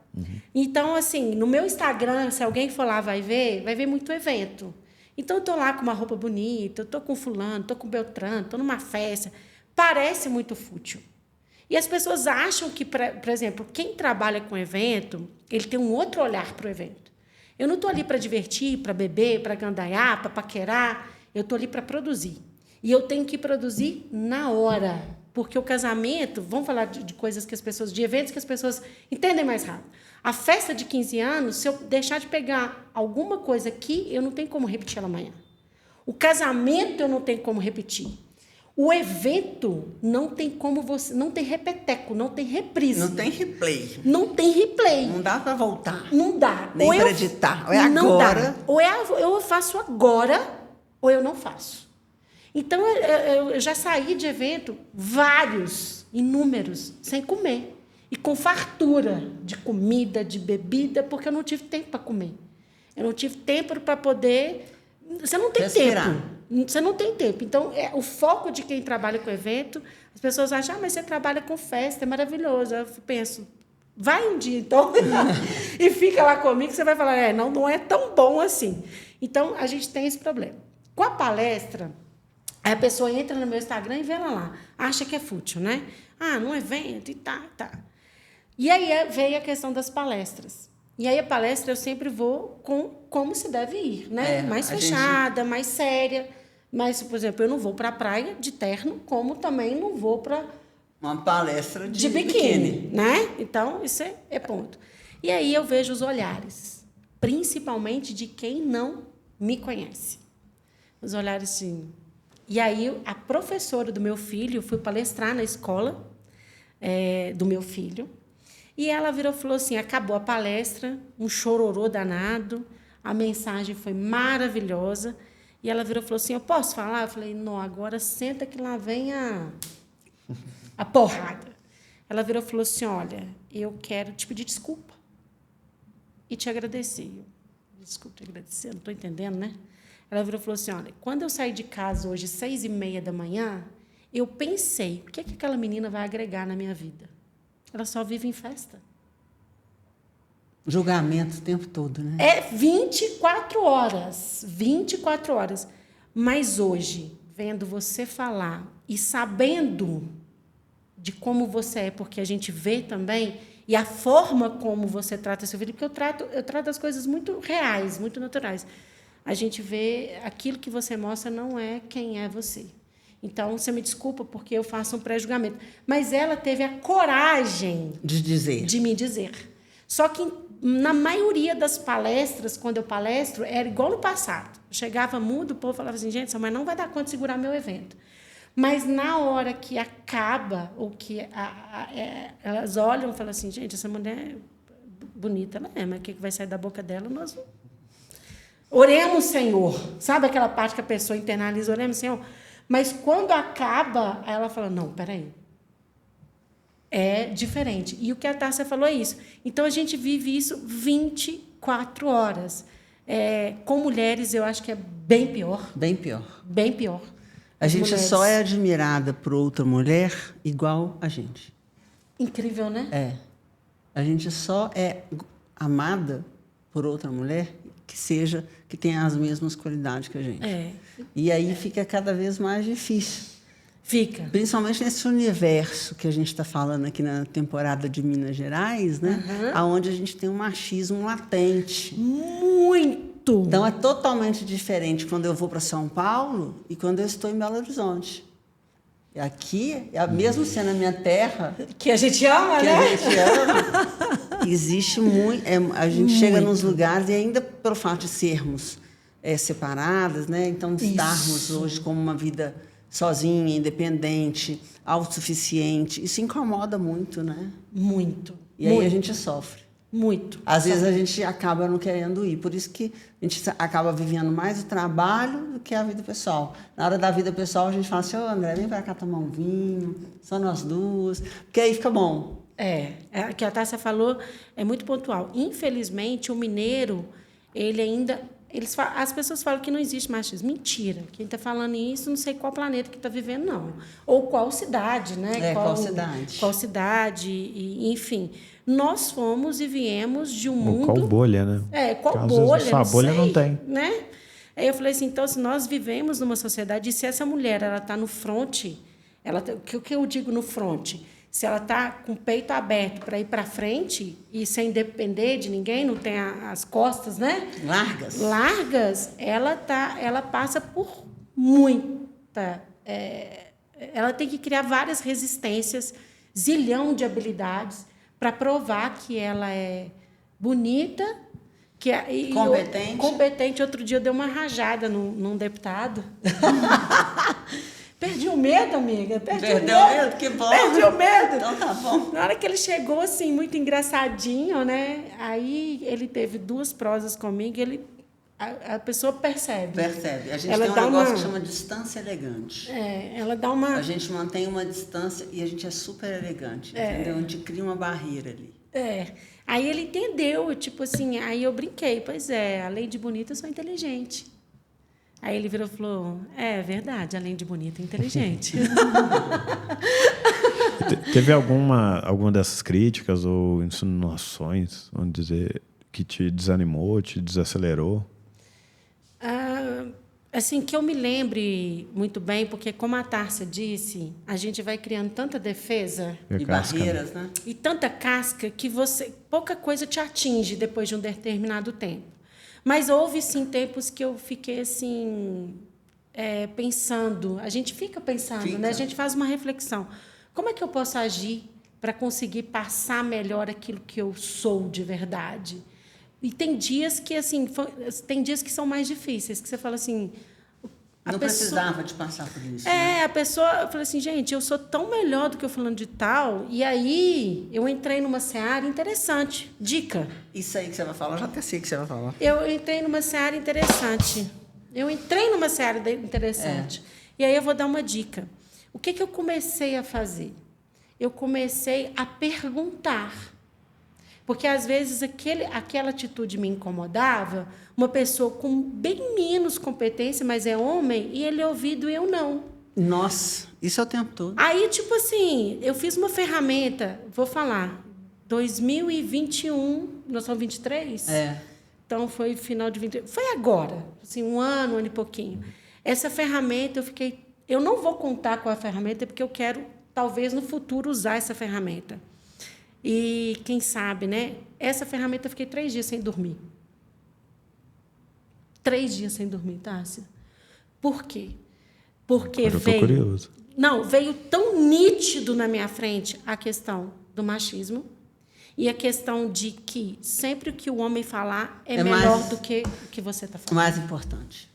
[SPEAKER 2] Então, assim, no meu Instagram, se alguém for lá vai ver muito evento. Então, eu estou lá com uma roupa bonita, eu estou com fulano, estou com Beltrano, estou numa festa. Parece muito fútil. E as pessoas acham que, por exemplo, quem trabalha com evento, ele tem um outro olhar para o evento. Eu não estou ali para divertir, para beber, para gandaiar, para paquerar. Eu estou ali para produzir. E eu tenho que produzir na hora. Porque o casamento, vamos falar de coisas que as pessoas, de eventos que as pessoas entendem mais rápido. A festa de 15 anos, se eu deixar de pegar alguma coisa aqui, eu não tenho como repetir ela amanhã. O casamento eu não tenho como repetir. O evento não tem como você... Não tem repeteco, não tem reprise.
[SPEAKER 1] Não tem replay.
[SPEAKER 2] Não tem replay.
[SPEAKER 1] Não dá para voltar.
[SPEAKER 2] Não dá.
[SPEAKER 1] Nem para editar. Ou é
[SPEAKER 2] não
[SPEAKER 1] agora.
[SPEAKER 2] Dá. Ou eu faço agora, ou eu não faço. Então, eu já saí de evento, vários, inúmeros, sem comer. E com fartura de comida, de bebida, porque eu não tive tempo para comer. Eu não tive tempo para poder... Você não tem
[SPEAKER 1] respirar.
[SPEAKER 2] Tempo. Você não tem tempo. Então, o foco de quem trabalha com evento, as pessoas acham, mas você trabalha com festa, é maravilhoso. Eu penso, vai um dia, então, e fica lá comigo, você vai falar, não é tão bom assim. Então, a gente tem esse problema. Com a palestra, a pessoa entra no meu Instagram e vê ela lá. Acha que é fútil, né? Num evento e tá. E aí veio a questão das palestras. E aí a palestra eu sempre vou com como se deve ir, né? Mais fechada, mais séria. Mas, por exemplo, eu não vou para a praia de terno, como também não vou para
[SPEAKER 1] Uma palestra
[SPEAKER 2] de biquíni, né? Então, isso é ponto. E aí eu vejo os olhares, principalmente de quem não me conhece. Os olhares assim. E aí a professora do meu filho, fui palestrar na escola do meu filho, e ela virou e falou assim, acabou a palestra, um chororô danado, a mensagem foi maravilhosa, e ela virou e falou assim, eu posso falar? Eu falei, não, agora senta que lá vem a porrada. Ela virou e falou assim, olha, eu quero te pedir desculpa e te agradecer. Desculpa te agradecer, não estou entendendo, né? Ela virou e falou assim, olha, quando eu saí de casa hoje, 6h30 da manhã, eu pensei, o que é que aquela menina vai agregar na minha vida? Ela só vive em festa.
[SPEAKER 1] Julgamento o tempo todo, né?
[SPEAKER 2] É 24 horas. 24 horas. Mas hoje, vendo você falar e sabendo de como você é, porque a gente vê também, e a forma como você trata seu filho, porque eu trato as coisas muito reais, muito naturais. A gente vê aquilo que você mostra não é quem é você. Então, você me desculpa porque eu faço um pré-julgamento. Mas ela teve a coragem de me dizer. Só que, na maioria das palestras, quando eu palestro, era igual no passado. Eu chegava mudo, o povo falava assim, gente, essa mãe não vai dar conta de segurar meu evento. Mas, na hora que acaba, ou que elas olham e falam assim, gente, essa mulher é bonita, ela é, mas o que vai sair da boca dela, nós não... Oremos, Senhor. Sabe aquela parte que a pessoa internaliza, oremos, Senhor? Mas, quando acaba, ela fala, não, peraí. É diferente. E o que a Tássia falou é isso. Então, a gente vive isso 24 horas. Com mulheres, eu acho que é bem pior.
[SPEAKER 1] Bem pior.
[SPEAKER 2] Bem pior.
[SPEAKER 1] A gente só é admirada por outra mulher igual a gente.
[SPEAKER 2] Incrível, né?
[SPEAKER 1] A gente só é amada por outra mulher que tenha as mesmas qualidades que a gente. E aí fica cada vez mais difícil.
[SPEAKER 2] Fica.
[SPEAKER 1] Principalmente nesse universo que a gente está falando aqui na temporada de Minas Gerais, né? Onde a gente tem um machismo latente.
[SPEAKER 2] Muito!
[SPEAKER 1] Então, é totalmente diferente quando eu vou para São Paulo e quando eu estou em Belo Horizonte. Aqui, mesmo sendo a minha terra...
[SPEAKER 2] Que a gente ama, né?
[SPEAKER 1] A gente ama. Existe muito... a gente chega nos lugares, e ainda pelo fato de sermos separadas, né? Então, estarmos hoje com uma vida sozinha, independente, autossuficiente, isso incomoda muito, né?
[SPEAKER 2] Muito.
[SPEAKER 1] E aí a gente sofre.
[SPEAKER 2] Muito.
[SPEAKER 1] Às vezes a gente acaba não querendo ir. Por isso que a gente acaba vivendo mais o trabalho do que a vida pessoal. Na hora da vida pessoal, a gente fala assim, André, vem para cá tomar um vinho, só nós duas, porque aí fica bom.
[SPEAKER 2] O que a Tássia falou é muito pontual. Infelizmente, o mineiro, ele ainda... as pessoas falam que não existe machismo. Mentira. Quem está falando isso, não sei qual planeta que está vivendo, não. Ou qual cidade, né?
[SPEAKER 1] Qual cidade.
[SPEAKER 2] Qual cidade, enfim... Nós fomos e viemos de um mundo...
[SPEAKER 3] Qual bolha, né?
[SPEAKER 2] Qual bolha,
[SPEAKER 3] não sei, bolha não tem.
[SPEAKER 2] Né? Aí eu falei assim, então, se nós vivemos numa sociedade, e se essa mulher está no front, o que eu digo no front? Se ela está com o peito aberto para ir para frente e sem depender de ninguém, não tem as costas, né? Largas, ela passa por muita... ela tem que criar várias resistências, zilhão de habilidades, para provar que ela é bonita, competente. Outro dia eu dei uma rajada num deputado. Perdi o medo, amiga.
[SPEAKER 1] Perdeu o medo? Que bom.
[SPEAKER 2] Perdi o medo.
[SPEAKER 1] Então tá bom.
[SPEAKER 2] Na hora que ele chegou, assim, muito engraçadinho, né? Aí ele teve 2 prosas comigo, a pessoa percebe.
[SPEAKER 1] A gente tem um negócio que chama distância elegante.
[SPEAKER 2] Ela dá uma...
[SPEAKER 1] A gente mantém uma distância e a gente é super elegante, entendeu? A gente cria uma barreira ali.
[SPEAKER 2] Aí ele entendeu, tipo assim, aí eu brinquei, pois além de bonita, eu sou inteligente. Aí ele virou e falou, é verdade, além de bonita, é inteligente.
[SPEAKER 3] Teve alguma dessas críticas ou insinuações, vamos dizer, que te desanimou, te desacelerou?
[SPEAKER 2] Assim, que eu me lembre muito bem, porque como a Tárcia disse, a gente vai criando tanta defesa
[SPEAKER 1] e barreiras, né?
[SPEAKER 2] E tanta casca que pouca coisa te atinge depois de um determinado tempo. Mas houve, sim, tempos que eu fiquei, assim, pensando. A gente fica pensando, né? A gente faz uma reflexão. Como é que eu posso agir para conseguir passar melhor aquilo que eu sou de verdade? E tem dias que, assim, tem dias que são mais difíceis, que você fala assim...
[SPEAKER 1] Não precisava de passar por isso.
[SPEAKER 2] A pessoa... Eu falei assim, gente, eu sou tão melhor do que eu falando de tal. E aí, eu entrei numa seara interessante. Dica.
[SPEAKER 1] Isso aí que você vai falar, eu já até sei que você vai falar.
[SPEAKER 2] Eu entrei numa seara interessante. E aí eu vou dar uma dica. O que eu comecei a fazer? Eu comecei a perguntar. Porque, às vezes, aquela atitude me incomodava. Uma pessoa com bem menos competência, mas é homem, e ele é ouvido e eu não.
[SPEAKER 1] Nossa, isso é o tempo todo.
[SPEAKER 2] Aí, tipo assim, eu fiz uma ferramenta, vou falar, 2021, nós somos 23? Então, foi final de 20... Foi agora, assim, um ano e pouquinho. Essa ferramenta, eu não vou contar com a ferramenta, porque eu quero, talvez, no futuro, usar essa ferramenta. E, quem sabe, né? Essa ferramenta eu fiquei 3 dias sem dormir. 3 dias sem dormir, Tássia. Por quê? Porque
[SPEAKER 3] eu tô curioso.
[SPEAKER 2] veio tão nítido na minha frente a questão do machismo e a questão de que sempre que o homem falar é melhor do que o que você está falando.
[SPEAKER 1] Mais importante.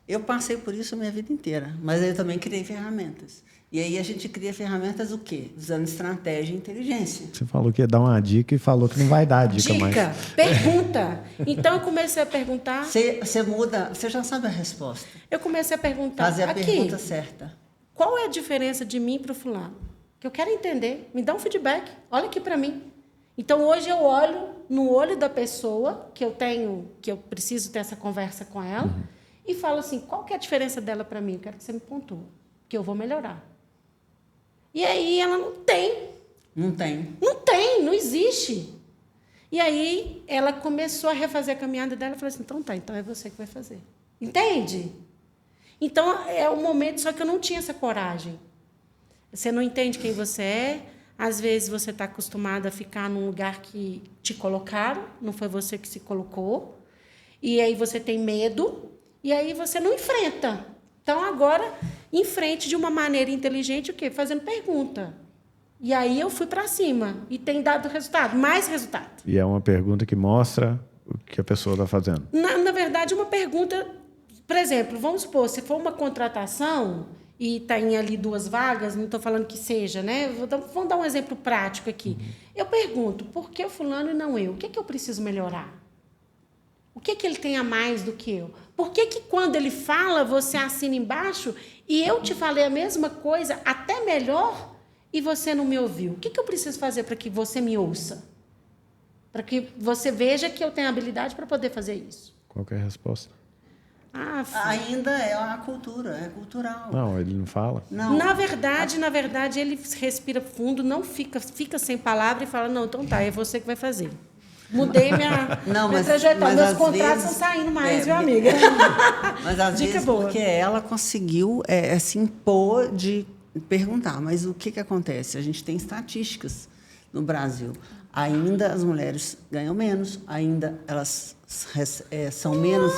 [SPEAKER 1] Eu passei por isso a minha vida inteira, mas eu também criei ferramentas. E aí a gente cria ferramentas o quê? Usando estratégia e inteligência.
[SPEAKER 3] Você falou que ia dar uma dica e falou que não vai dar a dica mais.
[SPEAKER 2] Pergunta. Então, eu comecei a perguntar...
[SPEAKER 1] Você muda, você já sabe a resposta.
[SPEAKER 2] Eu comecei a perguntar...
[SPEAKER 1] Fazer a pergunta certa.
[SPEAKER 2] Qual é a diferença de mim para o fulano? Que eu quero entender. Me dá um feedback. Olha aqui para mim. Então, hoje eu olho no olho da pessoa que eu preciso ter essa conversa com ela, e falo assim, qual que é a diferença dela para mim? Eu quero que você me pontue, que eu vou melhorar. E aí ela não tem.
[SPEAKER 1] Não tem.
[SPEAKER 2] Não tem, não existe. E aí ela começou a refazer a caminhada dela e falou assim, então é você que vai fazer. Entende? Então, é o momento, só que eu não tinha essa coragem. Você não entende quem você é, às vezes você está acostumada a ficar num lugar que te colocaram, não foi você que se colocou, e aí você tem medo, e aí você não enfrenta. Então, agora, enfrente de uma maneira inteligente, o quê? Fazendo pergunta. E aí eu fui para cima, e tem dado resultado, mais resultado.
[SPEAKER 3] E é uma pergunta que mostra o que a pessoa está fazendo.
[SPEAKER 2] Na verdade, uma pergunta... Por exemplo, vamos supor, se for uma contratação e tem ali 2 vagas, não estou falando que seja, né? Vamos dar um exemplo prático aqui. Eu pergunto, por que o fulano e não eu? O que eu preciso melhorar? O que ele tem a mais do que eu? Por que quando ele fala, você assina embaixo e eu te falei a mesma coisa, até melhor, e você não me ouviu? O que eu preciso fazer para que você me ouça? Para que você veja que eu tenho habilidade para poder fazer isso?
[SPEAKER 3] Qual que é a resposta?
[SPEAKER 1] Ainda é a cultura, é cultural.
[SPEAKER 3] Não, ele não fala.
[SPEAKER 2] Não. Na verdade, ele respira fundo, não fica sem palavra e fala, não, então tá, é você que vai fazer. Mudei minha trajetória. Meus contratos estão saindo mais, viu, amiga?
[SPEAKER 1] Mas às vezes boa. Porque ela conseguiu se impor de perguntar. Mas o que acontece? A gente tem estatísticas no Brasil. Ainda as mulheres ganham menos, ainda elas são menos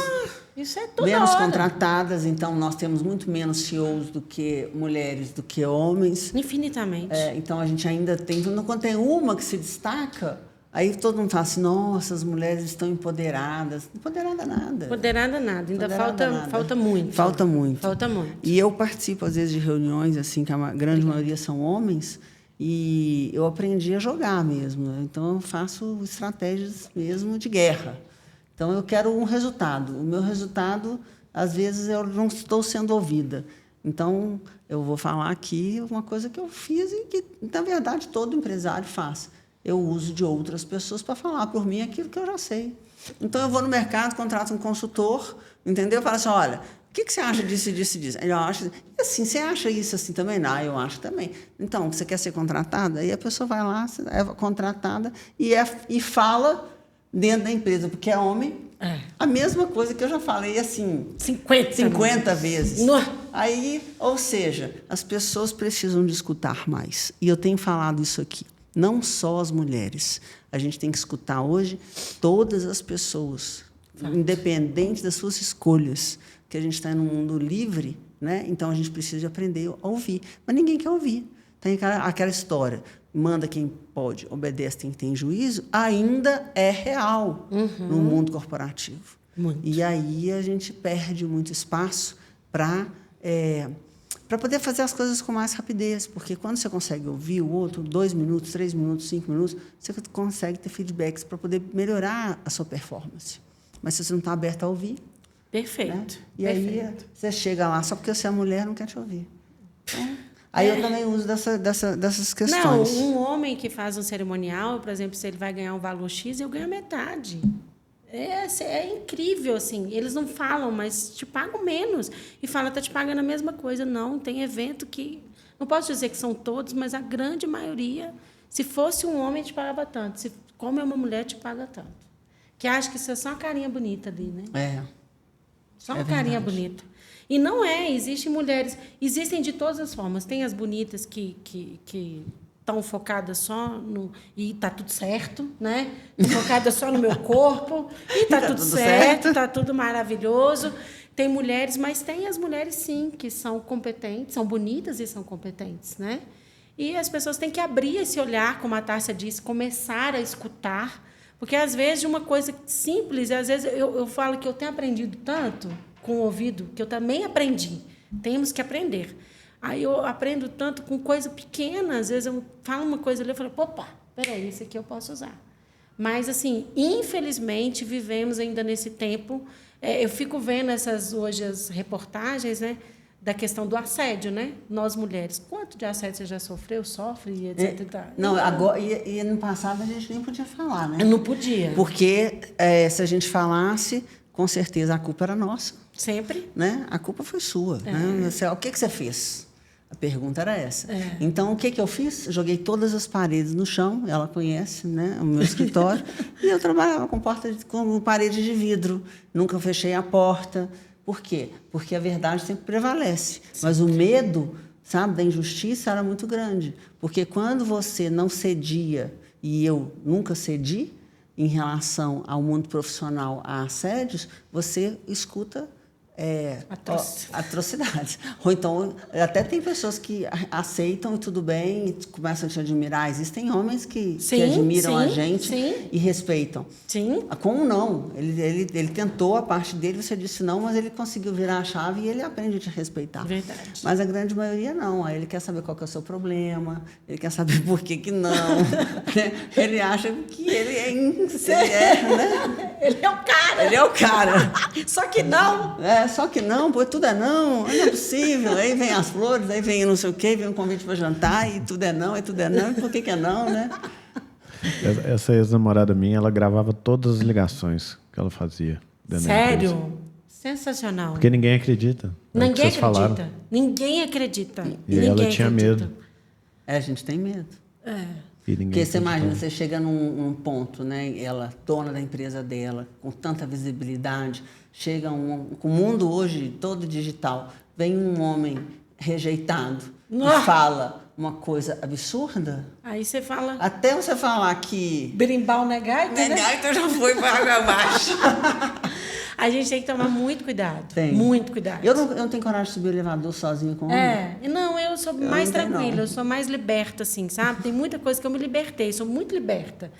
[SPEAKER 1] contratadas, então nós temos muito menos CEOs do que mulheres, do que homens.
[SPEAKER 2] Infinitamente.
[SPEAKER 1] Então a gente ainda tem... Quando tem uma que se destaca, aí todo mundo fala assim, nossa, as mulheres estão empoderadas. Empoderada nada.
[SPEAKER 2] Empoderada nada, ainda falta muito.
[SPEAKER 1] Falta muito.
[SPEAKER 2] Falta muito.
[SPEAKER 1] E eu participo, às vezes, de reuniões, assim, que a grande maioria são homens, e eu aprendi a jogar mesmo. Então, eu faço estratégias mesmo de guerra. Então, eu quero um resultado. O meu resultado, às vezes, eu não estou sendo ouvida. Então, eu vou falar aqui uma coisa que eu fiz e que, na verdade, todo empresário faz. Eu uso de outras pessoas para falar por mim aquilo que eu já sei. Então, eu vou no mercado, contrato um consultor, entendeu? Eu falo assim, olha, o que você acha disso, disso, disso? Ele acha... E assim, você acha isso assim também? Não, eu acho também. Então, você quer ser contratada? Aí a pessoa vai lá, é contratada e fala dentro da empresa, porque é homem. A mesma coisa que eu já falei, assim... 50 vezes. Aí, ou seja, as pessoas precisam de escutar mais. E eu tenho falado isso aqui. Não só as mulheres. A gente tem que escutar hoje todas as pessoas, independente das suas escolhas. Porque a gente está num mundo livre, né? Então a gente precisa de aprender a ouvir. Mas ninguém quer ouvir. tem aquela história, manda quem pode, obedece quem tem juízo, ainda é real no mundo corporativo.
[SPEAKER 2] Muito.
[SPEAKER 1] E aí a gente perde muito espaço para poder fazer as coisas com mais rapidez, porque quando você consegue ouvir o outro 2 minutos, 3 minutos, 5 minutos, você consegue ter feedbacks para poder melhorar a sua performance. Mas se você não está aberto a ouvir...
[SPEAKER 2] Perfeito.
[SPEAKER 1] Né? E aí você chega lá só porque você é mulher não quer te ouvir. Então, aí eu também uso dessas questões.
[SPEAKER 2] Não, um homem que faz um cerimonial, por exemplo, se ele vai ganhar um valor X, eu ganho metade. É incrível, assim. Eles não falam, mas te pagam menos. E falam, está te pagando a mesma coisa. Não, tem evento que... Não posso dizer que são todos, mas a grande maioria, se fosse um homem, te pagava tanto. Como é uma mulher, te paga tanto. Que acha que isso é só uma carinha bonita ali, né? Só uma carinha bonita. E não existem mulheres... Existem de todas as formas. Tem as bonitas que estão focadas só no... E está tudo certo, né? Focadas só no meu corpo. E está tudo certo, está tudo maravilhoso. Tem mulheres, mas tem as mulheres, sim, que são competentes, são bonitas e são competentes, né? E as pessoas têm que abrir esse olhar, como a Tássia disse, começar a escutar. Porque, às vezes, de uma coisa simples, às vezes eu falo que eu tenho aprendido tanto com o ouvido, que eu também aprendi. Temos que aprender. Aí eu aprendo tanto com coisa pequena. Às vezes eu falo uma coisa ali, eu falo, opa, peraí, isso aqui eu posso usar. Mas, assim, infelizmente, vivemos ainda nesse tempo. Eu fico vendo hoje as reportagens, né, da questão do assédio, né? Nós, mulheres. Quanto de assédio você já sofreu, sofre, etc.
[SPEAKER 1] Não, agora, e no passado a gente nem podia falar, né?
[SPEAKER 2] Não podia.
[SPEAKER 1] Porque se a gente falasse, com certeza a culpa era nossa.
[SPEAKER 2] Sempre.
[SPEAKER 1] Né? A culpa foi sua. Né? O que você fez? A pergunta era essa. Então, o que eu fiz? Joguei todas as paredes no chão, ela conhece, né, o meu escritório, e eu trabalhava com parede de vidro, nunca fechei a porta. Por quê? Porque a verdade sempre prevalece. Mas o medo, sabe, da injustiça era muito grande. Porque quando você não cedia, e eu nunca cedi, em relação ao mundo profissional, a assédios, você escuta atrocidades. Ou então, até tem pessoas que aceitam e tudo bem, e começam a te admirar. Existem homens que admiram a gente e respeitam.
[SPEAKER 2] Sim.
[SPEAKER 1] Como não? Ele tentou a parte dele, você disse não, mas ele conseguiu virar a chave e ele aprende a te respeitar.
[SPEAKER 2] Verdade.
[SPEAKER 1] Mas a grande maioria não. Aí ele quer saber qual que é o seu problema, ele quer saber por que não. Ele acha que ele é, né?
[SPEAKER 2] Ele é o cara.
[SPEAKER 1] Ele é o cara.
[SPEAKER 2] Só que não.
[SPEAKER 1] Só que não, pô, tudo é não é possível. Aí vem as flores, aí vem não sei o quê, vem um convite para jantar, e tudo é não, e por que é não, né?
[SPEAKER 3] Essa ex-namorada minha, ela gravava todas as ligações que ela fazia.
[SPEAKER 2] Sério? Sensacional.
[SPEAKER 3] Porque ninguém acredita.
[SPEAKER 2] Ninguém acredita. Ninguém acredita.
[SPEAKER 3] E ela tinha medo.
[SPEAKER 1] A gente tem medo. Porque você imagina, você chega num ponto, né? Ela, dona da empresa dela, com tanta visibilidade, chega com o mundo hoje todo digital, vem um homem rejeitado e fala uma coisa absurda.
[SPEAKER 2] Aí você fala...
[SPEAKER 1] Até você falar que...
[SPEAKER 2] Berimbau negaita, né?
[SPEAKER 1] Negaita já foi para água abaixo.
[SPEAKER 2] A gente tem que tomar muito cuidado.
[SPEAKER 1] Tem.
[SPEAKER 2] Muito cuidado.
[SPEAKER 1] Eu não tenho coragem de subir o elevador sozinho com homem.
[SPEAKER 2] Não, eu sou mais tranquila, eu sou mais liberta, assim, sabe? Tem muita coisa que eu me libertei, sou muito liberta.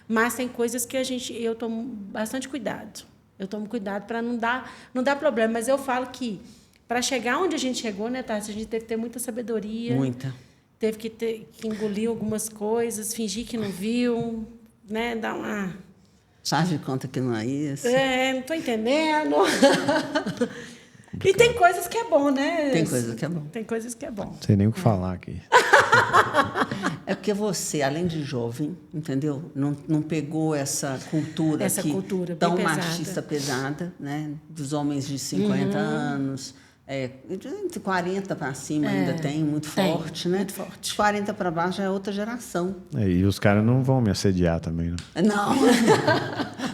[SPEAKER 2] Mas tem coisas que eu tomo bastante cuidado. Eu tomo cuidado para não dar problema. Mas eu falo que, para chegar onde a gente chegou, né, Tássia, a gente teve que ter muita sabedoria.
[SPEAKER 1] Muita.
[SPEAKER 2] Teve que engolir algumas coisas, fingir que não viu, né? Dar uma...
[SPEAKER 1] Faz de conta que não é isso.
[SPEAKER 2] Não estou entendendo. E tem coisas que é bom, né?
[SPEAKER 1] Tem coisas que é bom.
[SPEAKER 2] Tem coisas que é bom.
[SPEAKER 3] Não sei nem o que falar aqui.
[SPEAKER 1] É porque você, além de jovem, entendeu? Não pegou essa cultura tão machista pesada, né? Dos homens de 50 anos. De 40 para cima ainda tem, muito forte, né?
[SPEAKER 2] Muito forte.
[SPEAKER 1] De 40 para baixo já é outra geração.
[SPEAKER 3] E os caras não vão me assediar também, né?
[SPEAKER 1] Não.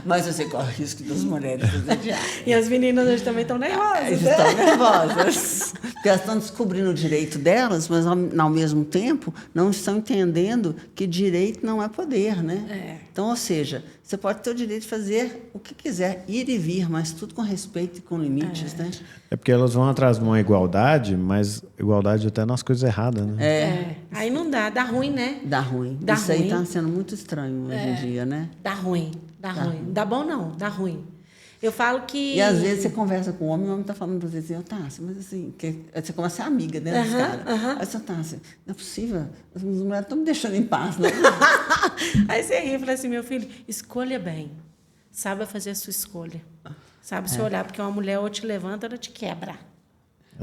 [SPEAKER 1] Mas você corre o risco das mulheres assediarem.
[SPEAKER 2] E as meninas hoje também estão nervosas.
[SPEAKER 1] Estão nervosas. Porque elas estão descobrindo o direito delas, mas ao mesmo tempo não estão entendendo que direito não é poder, né? Então, ou seja, você pode ter o direito de fazer o que quiser, ir e vir, mas tudo com respeito e com limites, né?
[SPEAKER 3] É porque elas vão atrás de uma igualdade, mas igualdade até nas coisas erradas, né?
[SPEAKER 2] Aí não dá ruim, né?
[SPEAKER 1] Dá ruim.
[SPEAKER 2] Dá
[SPEAKER 1] Isso aí
[SPEAKER 2] ruim.
[SPEAKER 1] está sendo muito estranho hoje em dia, né?
[SPEAKER 2] Dá ruim. Não dá bom, não. Dá ruim. Eu falo que...
[SPEAKER 1] E às vezes você conversa com o homem está falando para você assim, Tássia, mas assim, você começa a ser amiga, né, dos caras. Aí você, Tássia, não é possível, as mulheres estão me deixando em paz, né?
[SPEAKER 2] Aí você ri e fala assim, meu filho, escolha bem. Saiba fazer a sua escolha. Sabe se olhar, porque uma mulher ou te levanta ou te quebra.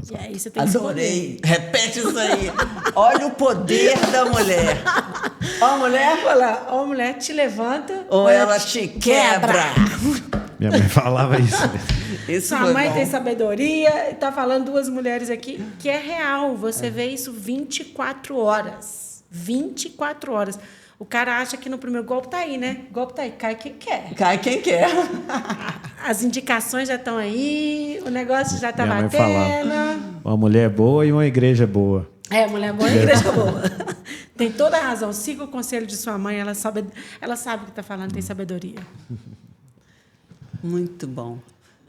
[SPEAKER 3] Exato.
[SPEAKER 2] E aí você tem que
[SPEAKER 1] Adorei. Repete isso aí. Olha o poder da mulher. Ó a mulher,
[SPEAKER 2] ou a mulher te levanta
[SPEAKER 1] ou ela te quebra.
[SPEAKER 3] Minha mãe falava isso.
[SPEAKER 1] Isso
[SPEAKER 2] Sua
[SPEAKER 1] foi
[SPEAKER 2] mãe
[SPEAKER 1] bom.
[SPEAKER 2] tem sabedoria. Está falando duas mulheres aqui, que é real. Você vê isso 24 horas. 24 horas. O cara acha que no primeiro golpe tá aí, né? O golpe tá aí, cai quem quer.
[SPEAKER 1] Cai quem quer.
[SPEAKER 2] As indicações já estão aí, o negócio já está
[SPEAKER 3] Minha mãe
[SPEAKER 2] batendo.
[SPEAKER 3] falava, uma mulher boa e uma igreja boa.
[SPEAKER 2] Mulher boa e igreja boa. Tem toda a razão. Siga o conselho de sua mãe, ela sabe o que está falando, tem sabedoria.
[SPEAKER 1] Muito bom.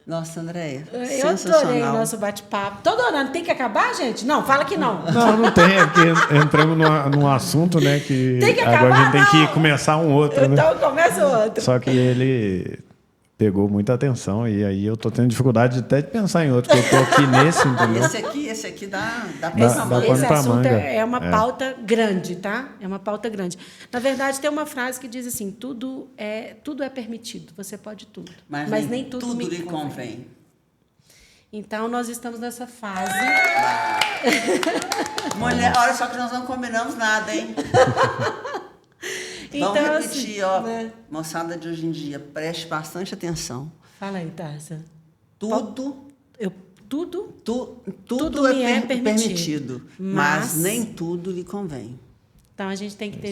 [SPEAKER 1] Nossa, Andréia,
[SPEAKER 2] Eu
[SPEAKER 1] sensacional.
[SPEAKER 2] adorei o nosso bate-papo. Tô adorando. Tem que acabar, gente? Não, fala que não.
[SPEAKER 3] Não tem, é porque entramos num assunto, né, que
[SPEAKER 2] Tem que
[SPEAKER 3] agora a gente
[SPEAKER 2] acabar,
[SPEAKER 3] tem
[SPEAKER 2] não.
[SPEAKER 3] que começar um outro, né?
[SPEAKER 2] Então começa o outro.
[SPEAKER 3] Só que ele pegou muita atenção e aí eu tô tendo dificuldade até de pensar em outro, porque eu tô aqui nesse, entendeu?
[SPEAKER 1] Esse aqui dá
[SPEAKER 3] Dá
[SPEAKER 1] pra
[SPEAKER 3] pano
[SPEAKER 2] Esse
[SPEAKER 3] pra
[SPEAKER 2] assunto
[SPEAKER 3] manga.
[SPEAKER 2] é uma pauta grande, tá? É uma pauta grande. Na verdade, tem uma frase que diz assim: tudo é permitido, você pode tudo. Mas nem tudo me
[SPEAKER 1] lhe convém.
[SPEAKER 2] Então, nós estamos nessa fase.
[SPEAKER 1] Mulher, olha só que nós não combinamos nada, hein?
[SPEAKER 2] Então,
[SPEAKER 1] Vamos repetir,
[SPEAKER 2] assim,
[SPEAKER 1] ó.
[SPEAKER 2] né?
[SPEAKER 1] Moçada de hoje em dia, preste bastante atenção.
[SPEAKER 2] Fala aí, Tássia.
[SPEAKER 1] Tudo
[SPEAKER 2] Tudo me é permitido,
[SPEAKER 1] mas
[SPEAKER 2] mas
[SPEAKER 1] nem tudo lhe convém.
[SPEAKER 2] Então, a gente tem que ter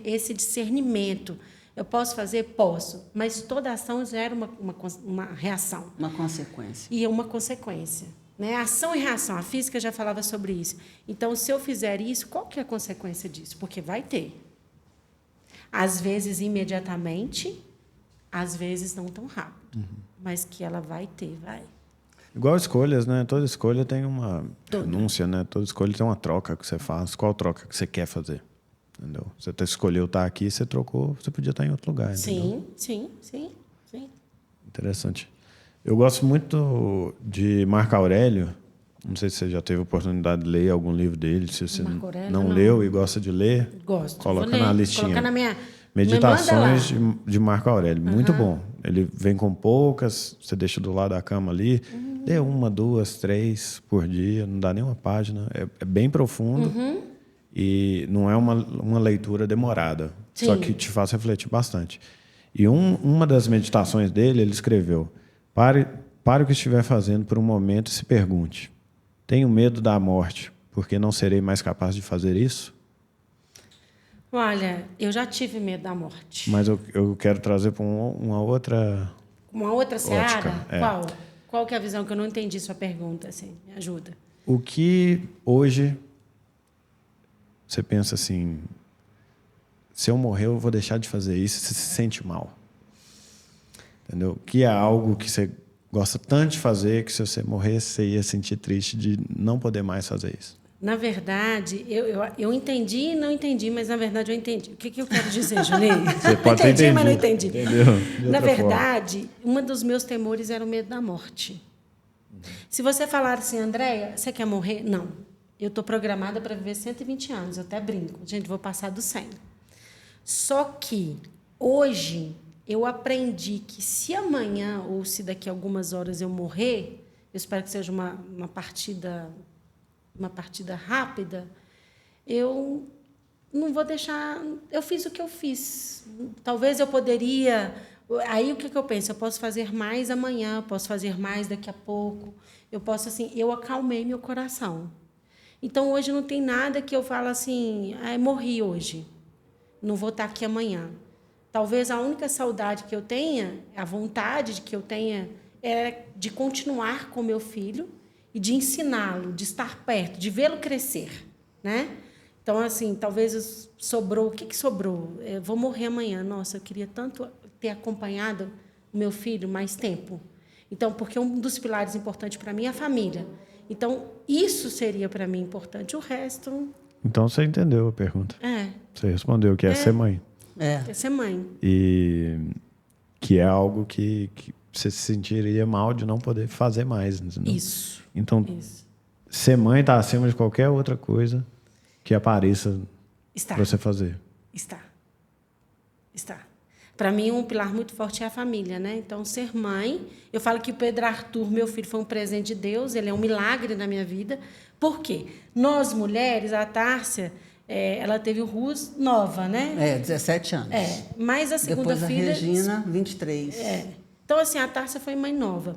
[SPEAKER 2] esse discernimento. Eu posso fazer? Posso. Mas toda ação gera uma reação.
[SPEAKER 1] Uma consequência.
[SPEAKER 2] E uma consequência. Né? Ação e reação. A física já falava sobre isso. Então, se eu fizer isso, qual que é a consequência disso? Porque vai ter. Às vezes, imediatamente, às vezes, não tão rápido. Mas que ela vai ter, vai.
[SPEAKER 3] Igual escolhas, né? Toda escolha tem uma
[SPEAKER 2] Toda.
[SPEAKER 3] renúncia, né? Toda escolha tem uma troca que você faz. Qual troca que você quer fazer? Entendeu? Você escolheu estar aqui, você trocou, você podia estar em outro lugar. Entendeu?
[SPEAKER 2] Sim.
[SPEAKER 3] Interessante. Eu gosto muito de Marco Aurélio. Não sei se você já teve a oportunidade de ler algum livro dele. Se você
[SPEAKER 2] Marco Aurélio,
[SPEAKER 3] não
[SPEAKER 2] não.
[SPEAKER 3] leu e gosta de ler,
[SPEAKER 2] Gosto.
[SPEAKER 3] coloca
[SPEAKER 2] Vou ler.
[SPEAKER 3] na listinha.
[SPEAKER 2] Colocar na minha...
[SPEAKER 3] Meditações
[SPEAKER 2] Me manda
[SPEAKER 3] de Marco Aurélio. Muito bom. Ele vem com poucas, você deixa do lado da cama ali. Lê 1, 2, 3 por dia, não dá nem uma página. É bem profundo e não é uma leitura demorada.
[SPEAKER 2] Sim.
[SPEAKER 3] Só que te faz refletir bastante. E uma das meditações dele, ele escreveu: pare o que estiver fazendo por um momento e se pergunte: tenho medo da morte, porque não serei mais capaz de fazer isso?
[SPEAKER 2] Olha, eu já tive medo da morte.
[SPEAKER 3] Mas eu quero trazer para uma outra...
[SPEAKER 2] Uma outra seara?
[SPEAKER 3] Ótica, é.
[SPEAKER 2] Qual? Qual que é a visão? Que eu não entendi sua pergunta, assim. Me ajuda.
[SPEAKER 3] O que hoje você pensa assim, se eu morrer eu vou deixar de fazer isso, você se sente mal. Entendeu? Que é algo que você gosta tanto de fazer que se você morresse você ia sentir triste de não poder mais fazer isso.
[SPEAKER 2] Na verdade, eu entendi e não entendi, mas na verdade eu entendi. O que eu quero dizer, Juninho?
[SPEAKER 3] Você pode ter
[SPEAKER 2] entendi, mas não
[SPEAKER 3] entendido.
[SPEAKER 2] entendi.
[SPEAKER 3] Entendeu? De
[SPEAKER 2] Na
[SPEAKER 3] outra
[SPEAKER 2] verdade, um dos meus temores era o medo da morte. Se você falar assim, Andréia, você quer morrer? Não. Eu estou programada para viver 120 anos, eu até brinco. Gente, vou passar dos 100. Só que, hoje, eu aprendi que se amanhã ou se daqui a algumas horas eu morrer, eu espero que seja uma partida rápida, eu não vou deixar... Eu fiz o que eu fiz. Talvez eu poderia... Aí, o que eu penso? Eu posso fazer mais amanhã, posso fazer mais daqui a pouco. Eu posso, assim... Eu acalmei meu coração. Então, hoje não tem nada que eu falo assim... morri hoje. Não vou estar aqui amanhã. Talvez a única saudade que eu tenha, a vontade que eu tenha, é de continuar com meu filho e de ensiná-lo, de estar perto, de vê-lo crescer, né? Então, assim, talvez sobrou. O que sobrou? Eu vou morrer amanhã. Nossa, eu queria tanto ter acompanhado o meu filho mais tempo. Então, porque um dos pilares importantes para mim é a família. Então, isso seria para mim importante. O resto...
[SPEAKER 3] Então, você entendeu a pergunta. Você respondeu que é ser mãe.
[SPEAKER 2] É ser mãe.
[SPEAKER 3] E que é algo que você se sentiria mal de não poder fazer mais. Entendeu?
[SPEAKER 2] Isso.
[SPEAKER 3] Então, ser mãe está acima de qualquer outra coisa que apareça para você fazer.
[SPEAKER 2] Está. Para mim, um pilar muito forte é a família, né? Então, ser mãe... Eu falo que o Pedro Arthur, meu filho, foi um presente de Deus. Ele é um milagre na minha vida. Por quê? Nós, mulheres, a Tárcia, ela teve o Rus nova, né?
[SPEAKER 1] 17 anos.
[SPEAKER 2] Mas a segunda
[SPEAKER 1] Depois
[SPEAKER 2] filha...
[SPEAKER 1] a Regina, 23.
[SPEAKER 2] Então, assim, a Tárcia foi mãe nova.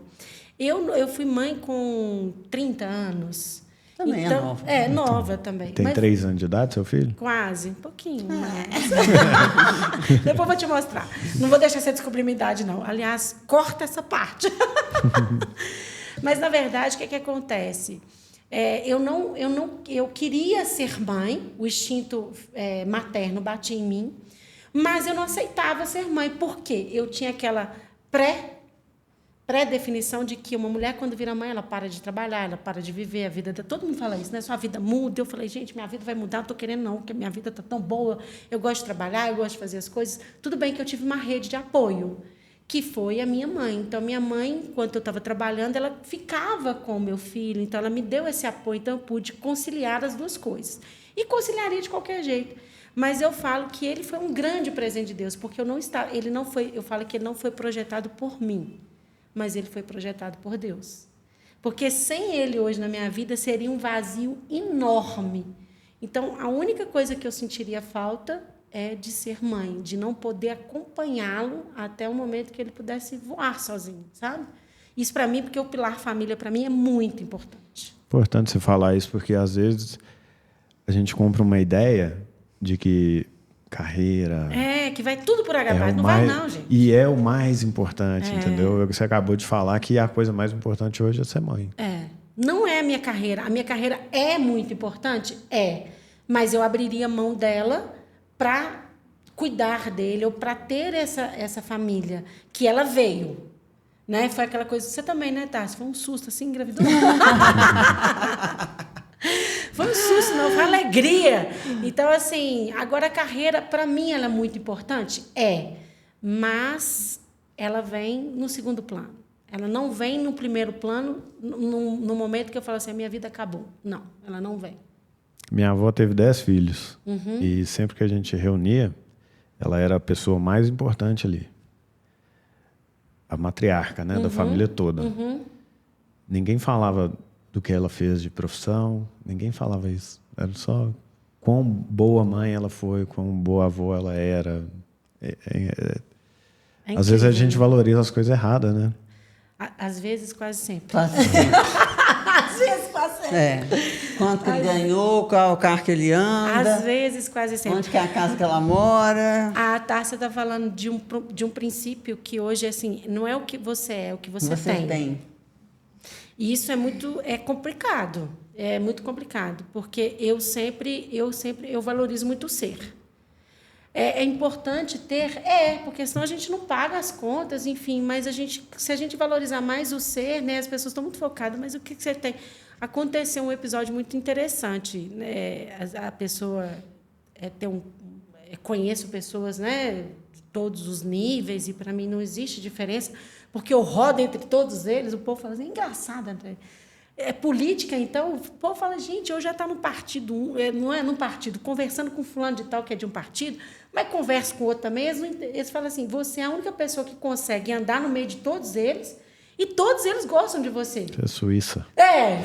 [SPEAKER 2] Eu fui mãe com 30 anos.
[SPEAKER 1] Também
[SPEAKER 2] então,
[SPEAKER 1] é nova.
[SPEAKER 2] Nova também.
[SPEAKER 3] Tem 3 anos de idade, seu filho?
[SPEAKER 2] Quase, um pouquinho. Depois eu vou te mostrar. Não vou deixar você descobrir minha idade, não. Aliás, corta essa parte. Mas, na verdade, o que acontece? Eu queria ser mãe, o instinto materno batia em mim, mas eu não aceitava ser mãe. Por quê? Eu tinha aquela pré-definição de que uma mulher, quando vira mãe, ela para de trabalhar, ela para de viver a vida. Todo mundo fala isso, né? Sua vida muda. Eu falei, gente, minha vida vai mudar, não estou querendo não, porque minha vida está tão boa, eu gosto de trabalhar, eu gosto de fazer as coisas. Tudo bem que eu tive uma rede de apoio, que foi a minha mãe. Então, minha mãe, enquanto eu estava trabalhando, ela ficava com o meu filho, então ela me deu esse apoio, então eu pude conciliar as duas coisas. E conciliaria de qualquer jeito. Mas eu falo que ele foi um grande presente de Deus, porque eu falo que ele não foi projetado por mim, mas ele foi projetado por Deus. Porque sem ele hoje na minha vida seria um vazio enorme. Então, a única coisa que eu sentiria falta é de ser mãe, de não poder acompanhá-lo até o momento que ele pudesse voar sozinho, sabe? Isso para mim, porque o pilar família para mim é muito importante.
[SPEAKER 3] Importante você falar isso, porque às vezes a gente compra uma ideia de que carreira...
[SPEAKER 2] que vai tudo por água abaixo. Não vai não, gente.
[SPEAKER 3] E é o mais importante, entendeu? Você acabou de falar que a coisa mais importante hoje é ser mãe.
[SPEAKER 2] Não é a minha carreira. A minha carreira é muito importante? Mas eu abriria mão dela para cuidar dele ou para ter essa família que ela veio. Né? Foi aquela coisa... Você também, né, Tássia? Foi um susto, assim, engravidou. Foi um susto, não, foi alegria. Então, assim, agora a carreira, para mim, ela é muito importante? Mas ela vem no segundo plano. Ela não vem no primeiro plano, no momento que eu falo assim, a minha vida acabou. Não, ela não vem.
[SPEAKER 3] Minha avó teve 10 filhos. E sempre que a gente reunia, ela era a pessoa mais importante ali. A matriarca, né, da família toda. Ninguém falava do que ela fez de profissão, ninguém falava isso. Era só quão boa mãe ela foi, quão boa avó ela era. Às vezes a gente valoriza as coisas erradas, né?
[SPEAKER 2] Às vezes, quase sempre.
[SPEAKER 1] Quase sempre.
[SPEAKER 2] Às vezes, quase sempre.
[SPEAKER 1] Quanto que ele ganhou, qual o carro que ele anda.
[SPEAKER 2] Às vezes, quase sempre.
[SPEAKER 1] Onde que é a casa que ela mora.
[SPEAKER 2] A Tárcia está falando de um princípio que hoje, assim, não é o que você é o que você tem. E isso é complicado. É muito complicado, porque eu sempre valorizo muito o ser. É importante ter, porque senão a gente não paga as contas, enfim, mas se a gente valorizar mais o ser, né, as pessoas estão muito focadas, mas o que você tem? Aconteceu um episódio muito interessante, né, a pessoa conheço pessoas, né, de todos os níveis, e para mim não existe diferença, porque eu rodo entre todos eles, o povo fala assim, engraçado, André. Política, então, o povo fala, gente, eu já está no partido, não é no partido, conversando com fulano de tal, que é de um partido, mas converso com outro também, eles falam assim, você é a única pessoa que consegue andar no meio de todos eles, e todos eles gostam de você.
[SPEAKER 3] Você é Suíça.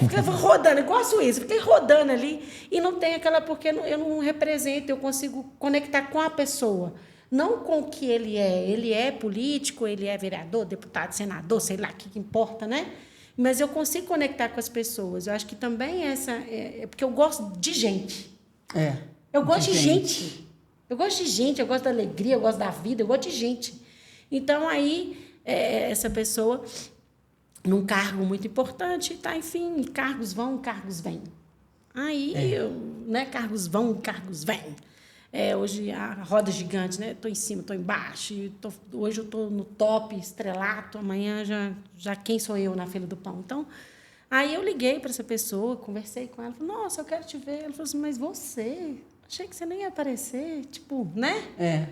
[SPEAKER 2] Fica rodando, igual a Suíça, fiquei rodando ali, e não tem aquela, porque eu não represento, eu consigo conectar com a pessoa, não com o que ele é político, ele é vereador, deputado, senador, sei lá, o que importa, né? Mas eu consigo conectar com as pessoas. Eu acho que também porque eu gosto de gente. Eu gosto de gente. Eu gosto de gente, eu gosto da alegria, eu gosto da vida, eu gosto de gente. Então, aí, essa pessoa num cargo muito importante, tá? Enfim, cargos vão, cargos vêm. Aí, né, cargos vão, cargos vêm. Hoje a roda gigante, né? Estou em cima, estou embaixo. Hoje eu estou no top, estrelato. Amanhã já quem sou eu na fila do pão? Então, aí eu liguei para essa pessoa, conversei com ela. Falei, nossa, eu quero te ver. Ela falou assim, mas você? Achei que você nem ia aparecer. Tipo, né?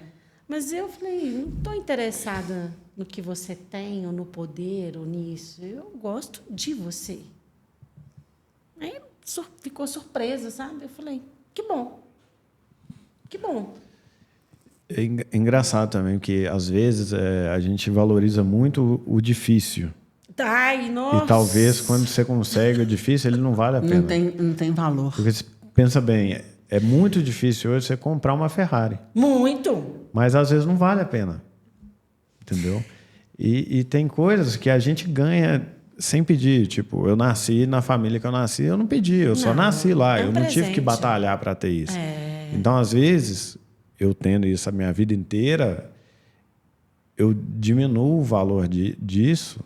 [SPEAKER 2] Mas eu falei, não estou interessada no que você tem, ou no poder, ou nisso. Eu gosto de você. Aí ficou surpresa, sabe? Eu falei, que bom. Que bom.
[SPEAKER 3] É engraçado também, porque às vezes a gente valoriza muito o difícil.
[SPEAKER 2] Ai, nossa.
[SPEAKER 3] E talvez quando você consegue o difícil, ele não vale a pena.
[SPEAKER 1] Não tem valor.
[SPEAKER 3] Porque você pensa bem, é muito difícil hoje você comprar uma Ferrari.
[SPEAKER 2] Muito.
[SPEAKER 3] Mas às vezes não vale a pena. Entendeu? E tem coisas que a gente ganha sem pedir. Tipo, eu nasci na família que eu nasci, eu não pedi, eu só nasci lá. Eu não tive que batalhar para ter isso. Então, às vezes, eu tendo isso a minha vida inteira, eu diminuo o valor disso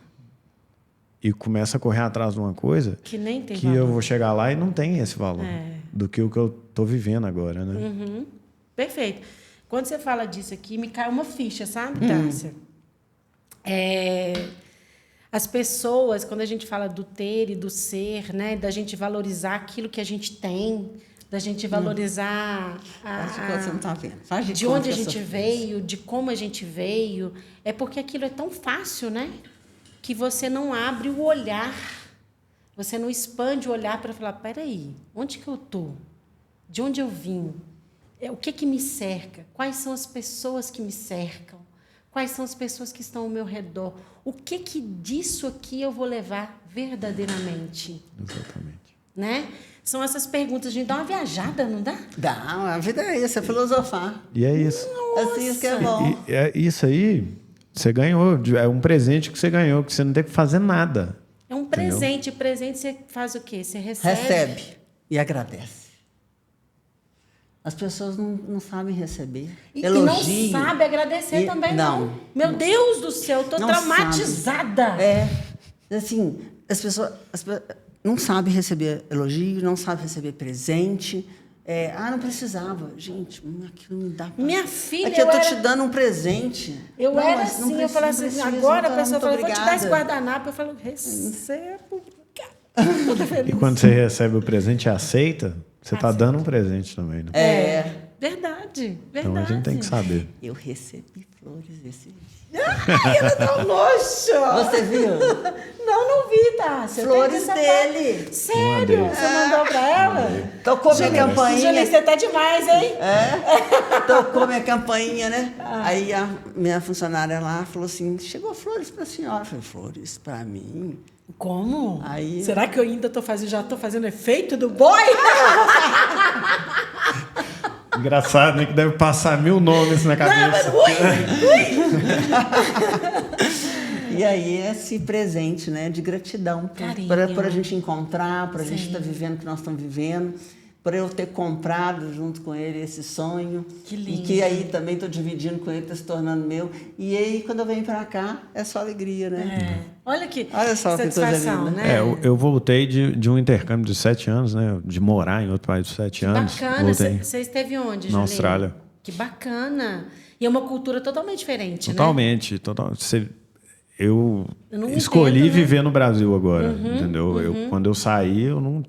[SPEAKER 3] e começo a correr atrás de uma coisa
[SPEAKER 2] que nem tem
[SPEAKER 3] que
[SPEAKER 2] valor.
[SPEAKER 3] eu vou chegar lá e não tem esse valor do que o que eu estou vivendo agora, né?
[SPEAKER 2] Uhum. Perfeito. Quando você fala disso aqui, me cai uma ficha, sabe, Tássia? As pessoas, quando a gente fala do ter e do ser, né, da gente valorizar aquilo que a gente tem, da gente valorizar
[SPEAKER 1] Você não tá vendo.
[SPEAKER 2] de onde a gente veio, de como a gente veio, é porque aquilo é tão fácil, né? Que você não abre o olhar, você não expande o olhar para falar, peraí, onde que eu estou? De onde eu vim? O que me cerca? Quais são as pessoas que me cercam? Quais são as pessoas que estão ao meu redor? O que disso aqui eu vou levar verdadeiramente?
[SPEAKER 3] Exatamente.
[SPEAKER 2] Né? São essas perguntas. A gente dá uma viajada, não dá?
[SPEAKER 1] Dá, a vida é isso, é filosofar.
[SPEAKER 3] E é isso.
[SPEAKER 1] Assim, isso que é bom.
[SPEAKER 3] Isso aí, você ganhou. É um presente que você ganhou, que você não tem que fazer nada.
[SPEAKER 2] É um presente. Entendeu? Presente você faz o quê? Você recebe.
[SPEAKER 1] Recebe e agradece. As pessoas não sabem receber. Elogio.
[SPEAKER 2] E não sabe agradecer também, não. Meu Deus do céu, eu estou traumatizada.
[SPEAKER 1] Assim, as pessoas não sabem receber elogio, não sabem receber presente. Não precisava. Gente, aquilo me dá...
[SPEAKER 2] Minha filha,
[SPEAKER 1] eu estou te dando um presente.
[SPEAKER 2] Eu era assim, eu falava assim, agora a pessoa fala, vou te dar esse guardanapo. Eu falo, recebo.
[SPEAKER 3] E quando você recebe o presente e aceita, você está dando um presente também, né?
[SPEAKER 2] Verdade.
[SPEAKER 3] Então a gente tem que saber.
[SPEAKER 1] Eu recebi flores esse dia.
[SPEAKER 2] Ai, ela dá um nojo!
[SPEAKER 1] Você viu?
[SPEAKER 2] Não vi, Tássia.
[SPEAKER 1] Flores dele.
[SPEAKER 2] Sério? Você mandou pra ela?
[SPEAKER 1] Tocou minha campainha.
[SPEAKER 2] Julie, você tá demais, hein?
[SPEAKER 1] Tocou minha campainha, né? Aí a minha funcionária lá falou assim, chegou flores pra senhora. Eu falei, flores pra mim?
[SPEAKER 2] Como?
[SPEAKER 1] Aí...
[SPEAKER 2] Será que eu ainda já tô fazendo efeito do boy?
[SPEAKER 3] Engraçado, né? Que deve passar 1000 nomes na cabeça.
[SPEAKER 1] E aí esse presente, né, de gratidão por a gente encontrar, por a gente estar vivendo o que nós estamos vivendo, por eu ter comprado junto com ele esse sonho.
[SPEAKER 2] Que lindo.
[SPEAKER 1] E que aí também estou dividindo com ele, está se tornando meu. E aí, quando eu venho para cá, é só alegria, né?
[SPEAKER 2] Olha
[SPEAKER 1] só
[SPEAKER 2] satisfação,
[SPEAKER 1] que coisa linda.
[SPEAKER 2] né?
[SPEAKER 3] Eu voltei de um intercâmbio de 7 anos, né? De morar em outro país de 7 anos.
[SPEAKER 2] Bacana. Você esteve onde, Julinho?
[SPEAKER 3] Na Austrália.
[SPEAKER 2] Que bacana. E é uma cultura totalmente diferente,
[SPEAKER 3] Totalmente.
[SPEAKER 2] né?
[SPEAKER 3] Totalmente. Eu escolhi viver no Brasil agora, entendeu? Quando eu saí, eu não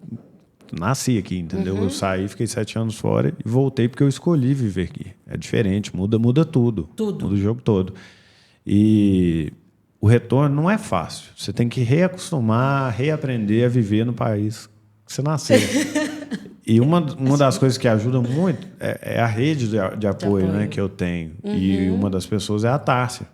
[SPEAKER 3] nasci aqui, entendeu? Eu saí, fiquei 7 anos fora e voltei porque eu escolhi viver aqui. É diferente, muda tudo. Muda o jogo todo. E o retorno não é fácil. Você tem que reacostumar, reaprender a viver no país que você nasceu. E uma das coisas que ajuda muito é a rede de apoio, né, que eu tenho. E uma das pessoas é a Tássia.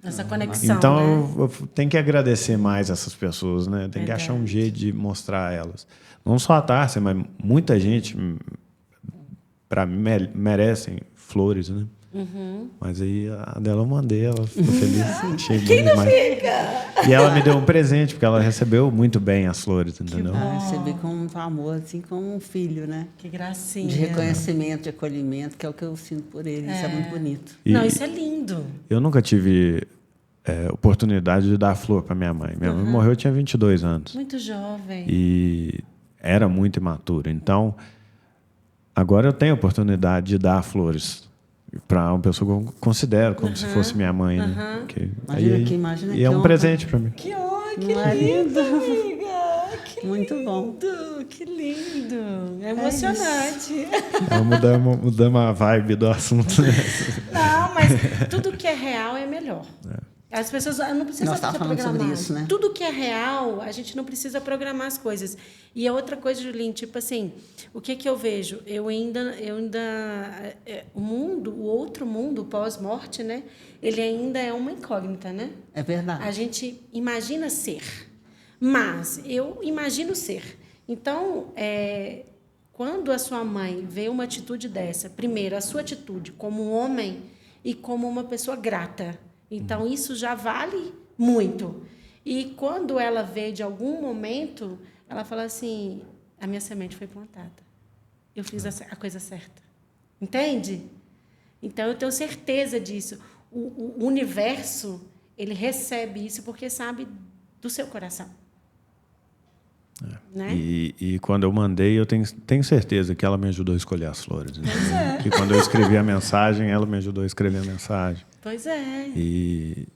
[SPEAKER 2] Essa conexão,
[SPEAKER 3] então,
[SPEAKER 2] né?
[SPEAKER 3] eu tenho que agradecer mais essas pessoas, né? Tem que achar um jeito de mostrar a elas. Não só a Tássia, mas muita gente, para mim, merecem flores, né? Mas aí a dela eu mandei, ela ficou feliz.
[SPEAKER 2] Quem não fica?
[SPEAKER 3] E ela me deu um presente, porque ela recebeu muito bem as flores, entendeu?
[SPEAKER 1] Recebi com um amor, assim, como um filho, né?
[SPEAKER 2] Que gracinha.
[SPEAKER 1] De reconhecimento, de acolhimento, que é o que eu sinto por ele. Isso é muito bonito.
[SPEAKER 2] Não, isso é lindo.
[SPEAKER 3] Eu nunca tive oportunidade de dar flor para minha mãe. Minha mãe morreu, eu tinha 22 anos.
[SPEAKER 2] Muito jovem.
[SPEAKER 3] E era muito imaturo. Então, agora eu tenho a oportunidade de dar flores para uma pessoa que eu considero como se fosse minha mãe. Né?
[SPEAKER 1] Imagina
[SPEAKER 3] e é um presente para mim.
[SPEAKER 2] Que lindo, amiga! Que
[SPEAKER 1] muito
[SPEAKER 2] lindo,
[SPEAKER 1] bom.
[SPEAKER 2] Que lindo! É emocionante.
[SPEAKER 3] Mudamos a vibe do assunto. Né?
[SPEAKER 2] Não, mas tudo que é real é melhor. As pessoas não precisam programar.
[SPEAKER 1] Sobre isso, né?
[SPEAKER 2] Tudo que é real, a gente não precisa programar as coisas. E a outra coisa, Julinho, tipo assim, o que eu vejo? Eu ainda o mundo, o outro mundo pós-morte, né? Ele ainda é uma incógnita, né?
[SPEAKER 1] É verdade.
[SPEAKER 2] A gente imagina ser, mas eu imagino ser. Então, quando a sua mãe vê uma atitude dessa, primeiro, a sua atitude como um homem e como uma pessoa grata. Então, isso já vale muito. E quando ela vê de algum momento, ela fala assim, a minha semente foi plantada. Eu fiz a coisa certa. Entende? Então, eu tenho certeza disso. O universo, ele recebe isso porque sabe do seu coração. Né?
[SPEAKER 3] E quando eu mandei, eu tenho certeza que ela me ajudou a escolher as flores. Né? Que quando eu escrevi a mensagem, ela me ajudou a escrever a mensagem.
[SPEAKER 2] Pois é.
[SPEAKER 3] E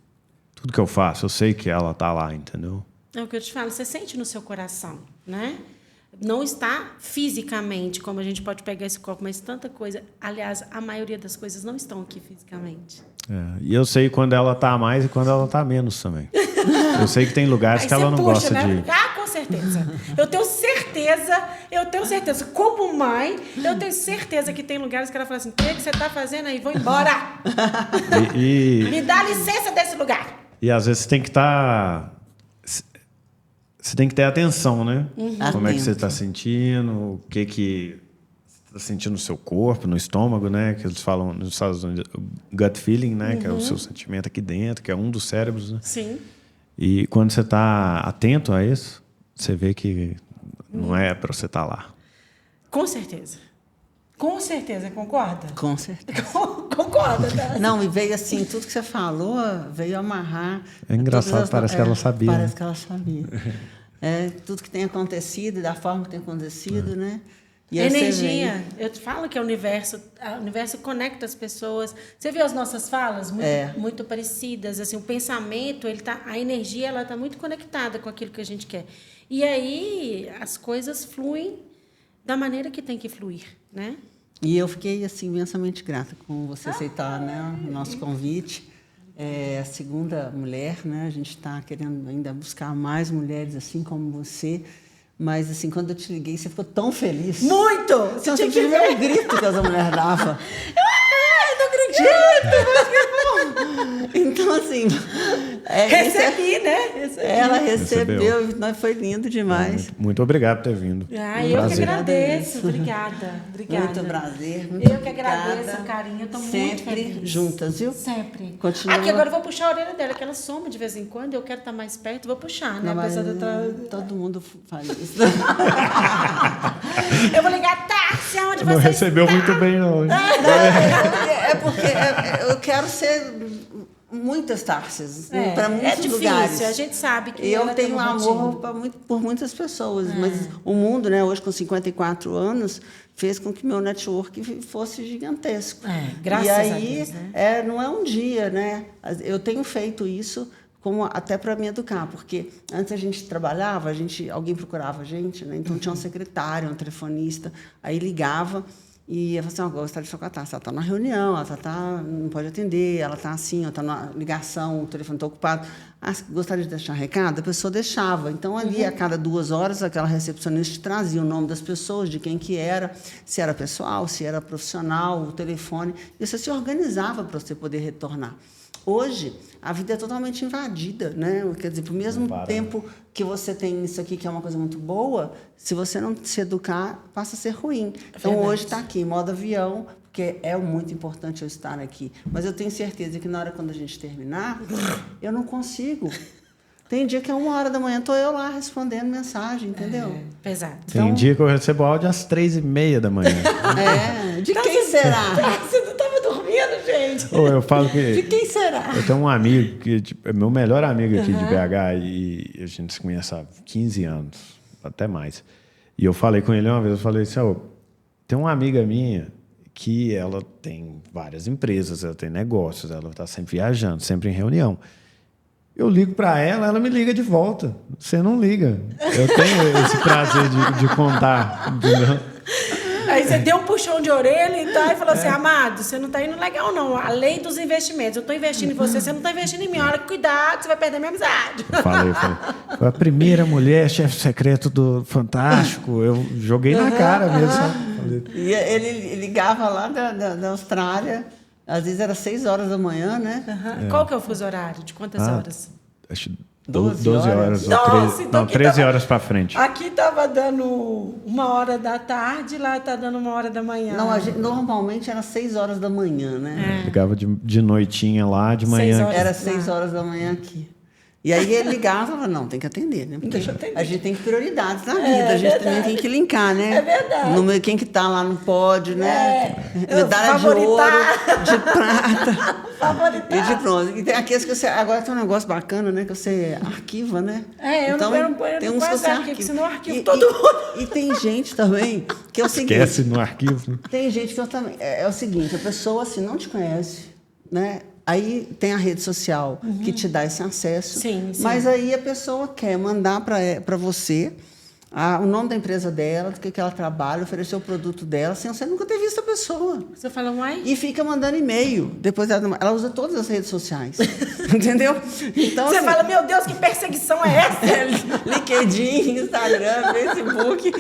[SPEAKER 3] tudo que eu faço, eu sei que ela está lá, entendeu?
[SPEAKER 2] É o que eu te falo, você sente no seu coração, né? Não está fisicamente, como a gente pode pegar esse copo, mas tanta coisa. Aliás, a maioria das coisas não estão aqui fisicamente.
[SPEAKER 3] E eu sei quando ela está mais e quando ela está menos também. Eu sei que tem lugares que ela não gosta de ir.
[SPEAKER 2] Ah, com certeza. Eu tenho certeza. Como mãe, eu tenho certeza que tem lugares que ela fala assim, o que você está fazendo aí? Vou embora. Me dá licença desse lugar.
[SPEAKER 3] E às vezes você tem que estar... Você tem que ter atenção, né? Como é que você está sentindo, o que você está sentindo no seu corpo, no estômago, né? Que eles falam nos Estados Unidos, gut feeling, né? Que é o seu sentimento aqui dentro, que é um dos cérebros, né?
[SPEAKER 2] Sim.
[SPEAKER 3] E quando você está atento a isso, você vê que não é para você estar lá.
[SPEAKER 2] Com certeza. Com certeza, concorda?
[SPEAKER 1] Com certeza.
[SPEAKER 2] Concorda, tá?
[SPEAKER 1] Não, e veio assim, tudo que você falou, veio amarrar.
[SPEAKER 3] É engraçado, parece que ela sabia.
[SPEAKER 1] Parece que ela sabia. Tudo que tem acontecido, da forma que tem acontecido, né? E
[SPEAKER 2] energia. Eu te falo que o universo conecta as pessoas. Você vê as nossas falas muito parecidas, assim, o pensamento, a energia, ela está muito conectada com aquilo que a gente quer. E aí as coisas fluem da maneira que tem que fluir, né?
[SPEAKER 1] E eu fiquei assim imensamente grata com você aceitar, né, o nosso convite. A segunda mulher, né? A gente está querendo ainda buscar mais mulheres assim como você. Mas, assim, quando eu te liguei, você ficou tão feliz.
[SPEAKER 2] Muito!
[SPEAKER 1] Você tinha que ver o grito que essa mulher dava.
[SPEAKER 2] Não acredito!
[SPEAKER 1] Então, assim...
[SPEAKER 2] Recebi, né?
[SPEAKER 1] Ela recebeu. Foi lindo demais.
[SPEAKER 3] Muito obrigado por ter vindo.
[SPEAKER 2] Eu que agradeço. Obrigada.
[SPEAKER 1] Muito prazer. Muito
[SPEAKER 2] eu que agradeço o carinho. Eu estou muito feliz.
[SPEAKER 1] Sempre juntas, viu?
[SPEAKER 2] Sempre.
[SPEAKER 1] Continua.
[SPEAKER 2] Aqui, agora eu vou puxar a orelha dela, que ela soma de vez em quando. Eu quero estar mais perto, vou puxar, né?
[SPEAKER 1] Todo mundo faz isso.
[SPEAKER 2] Eu vou ligar, Tárcia, onde
[SPEAKER 3] não
[SPEAKER 2] você
[SPEAKER 3] recebeu
[SPEAKER 2] está?
[SPEAKER 3] muito bem, não.
[SPEAKER 1] É porque eu quero ser muitas Tárcias, para muitos lugares.
[SPEAKER 2] A gente sabe que
[SPEAKER 1] eu tenho amor por muitas pessoas, mas o mundo, né, hoje com 54 anos, fez com que meu network fosse gigantesco.
[SPEAKER 2] Graças a Deus, né?
[SPEAKER 1] Não é um dia, né? Eu tenho feito isso até para me educar, porque antes a gente trabalhava, alguém procurava a gente, né? Então tinha um secretário, um telefonista, aí ligava e eu falava assim, gostaria de falar com a Tárcia, ela está na reunião, ela não pode atender, ela está assim, está na ligação, o telefone está ocupado. Gostaria de deixar um recado? A pessoa deixava. Então, ali, a cada 2 horas, aquela recepcionista trazia o nome das pessoas, de quem que era, se era pessoal, se era profissional, o telefone, e você se organizava para você poder retornar. Hoje, a vida é totalmente invadida, né? Quer dizer, ao mesmo tempo que você tem isso aqui, que é uma coisa muito boa, se você não se educar, passa a ser ruim. Então, hoje está aqui, modo avião, porque é muito importante eu estar aqui. Mas eu tenho certeza que na hora quando a gente terminar, eu não consigo. Tem dia que é 1h da manhã, estou eu lá respondendo mensagem, entendeu?
[SPEAKER 2] Pesado.
[SPEAKER 3] Tem dia que eu recebo áudio às 3h30 da manhã.
[SPEAKER 1] De quem será?
[SPEAKER 2] Você não estava dormindo, gente.
[SPEAKER 3] Ô, eu falo que...
[SPEAKER 1] De quem será?
[SPEAKER 3] Eu tenho um amigo que tipo, é meu melhor amigo aqui de BH e a gente se conhece há 15 anos, até mais. E eu falei com ele uma vez, eu falei assim, tem uma amiga minha que ela tem várias empresas, ela tem negócios, ela está sempre viajando, sempre em reunião. Eu ligo para ela, ela me liga de volta. Você não liga. Eu tenho esse prazer de contar, entendeu?
[SPEAKER 2] Aí você deu um puxão de orelha e tal, e falou assim, amado, você não está indo legal, não. A lei dos investimentos. Eu estou investindo em você, você não está investindo em mim. Olha, cuidado, você vai perder minha amizade.
[SPEAKER 3] Falei. Foi a primeira mulher chefe secreto do Fantástico. Eu joguei na cara mesmo. Sabe?
[SPEAKER 1] E ele ligava lá da Austrália, às vezes era 6 horas da manhã, né?
[SPEAKER 2] Qual que é o fuso horário? De quantas horas?
[SPEAKER 3] Acho
[SPEAKER 1] 12
[SPEAKER 3] 12 horas.
[SPEAKER 2] Nossa, então
[SPEAKER 3] não,
[SPEAKER 2] aqui
[SPEAKER 3] 13
[SPEAKER 2] tava-
[SPEAKER 3] horas para frente.
[SPEAKER 2] Aqui estava dando 1h da tarde, lá está dando 1h da manhã.
[SPEAKER 1] Não, normalmente era 6 horas da manhã, né?
[SPEAKER 3] Ligava de noitinha lá, de manhã.
[SPEAKER 2] 6 horas.
[SPEAKER 1] Era 6 horas da manhã aqui. E aí ele ligava e falava, não, tem que atender, né? Porque
[SPEAKER 2] Deixa eu atender.
[SPEAKER 1] a gente tem prioridades na vida, a gente também tem que linkar, né?
[SPEAKER 2] É verdade.
[SPEAKER 1] Quem que tá lá no pódio, né?
[SPEAKER 2] É.
[SPEAKER 1] Medalha de ouro,
[SPEAKER 2] Favoritar.
[SPEAKER 1] de prata
[SPEAKER 2] Favoritar.
[SPEAKER 1] e de bronze. E tem aqueles que você... Agora tem um negócio bacana, né? Que você arquiva, né?
[SPEAKER 2] É, eu não ponho
[SPEAKER 1] tem
[SPEAKER 2] no
[SPEAKER 1] uns que você
[SPEAKER 2] quadrado,
[SPEAKER 1] arquiva.
[SPEAKER 2] senão eu arquivo
[SPEAKER 1] E-
[SPEAKER 2] todo
[SPEAKER 1] e-
[SPEAKER 2] mundo.
[SPEAKER 1] E tem gente também que é o seguinte...
[SPEAKER 3] Esquece no arquivo.
[SPEAKER 1] Tem gente que eu também. É o seguinte, a pessoa assim não te conhece, né? Aí tem a rede social que te dá esse acesso.
[SPEAKER 2] Sim, sim.
[SPEAKER 1] Mas aí a pessoa quer mandar para você o nome da empresa dela, do que ela trabalha, oferecer o produto dela, sem você nunca ter visto a pessoa.
[SPEAKER 2] Você fala, uai?
[SPEAKER 1] E fica mandando e-mail. Depois ela usa todas as redes sociais. Entendeu? Então,
[SPEAKER 2] Você
[SPEAKER 1] assim,
[SPEAKER 2] fala, meu Deus, que perseguição é essa?
[SPEAKER 1] LinkedIn, Instagram, Facebook,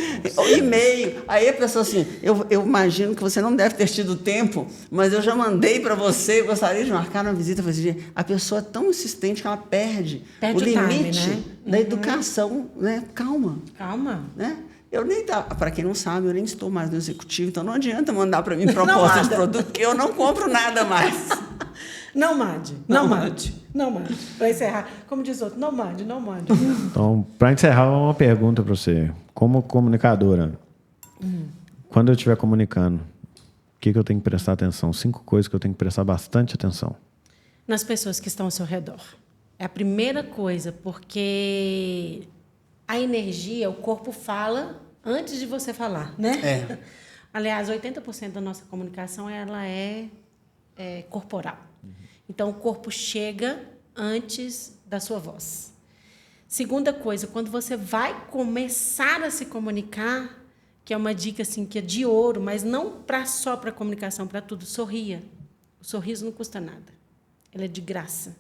[SPEAKER 1] e-mail. Aí a pessoa assim, eu imagino que você não deve ter tido tempo, mas eu já mandei para você, gostaria de marcar uma visita. A pessoa é tão insistente que ela perde
[SPEAKER 2] Perde
[SPEAKER 1] o
[SPEAKER 2] o time,
[SPEAKER 1] limite
[SPEAKER 2] né?
[SPEAKER 1] da educação, né? Calma.
[SPEAKER 2] Calma.
[SPEAKER 1] Né? Eu nem para quem não sabe, eu nem estou mais no executivo, então não adianta mandar para mim proposta de produto, porque eu não compro nada mais.
[SPEAKER 2] Não mande, não mande, não mande. Para encerrar, como diz outro, não mande, não mande.
[SPEAKER 3] Então, para encerrar, uma pergunta para você. Como comunicadora, quando eu estiver comunicando, o que eu tenho que prestar atenção? 5 coisas que eu tenho que prestar bastante atenção.
[SPEAKER 2] Nas pessoas que estão ao seu redor. É a primeira coisa, porque a energia, o corpo fala antes de você falar, né?
[SPEAKER 1] É.
[SPEAKER 2] Aliás, 80% da nossa comunicação ela é corporal. Então, o corpo chega antes da sua voz. Segunda coisa, quando você vai começar a se comunicar, que é uma dica assim, que é de ouro, mas não só para comunicação, para tudo, sorria. O sorriso não custa nada. Ele é de graça.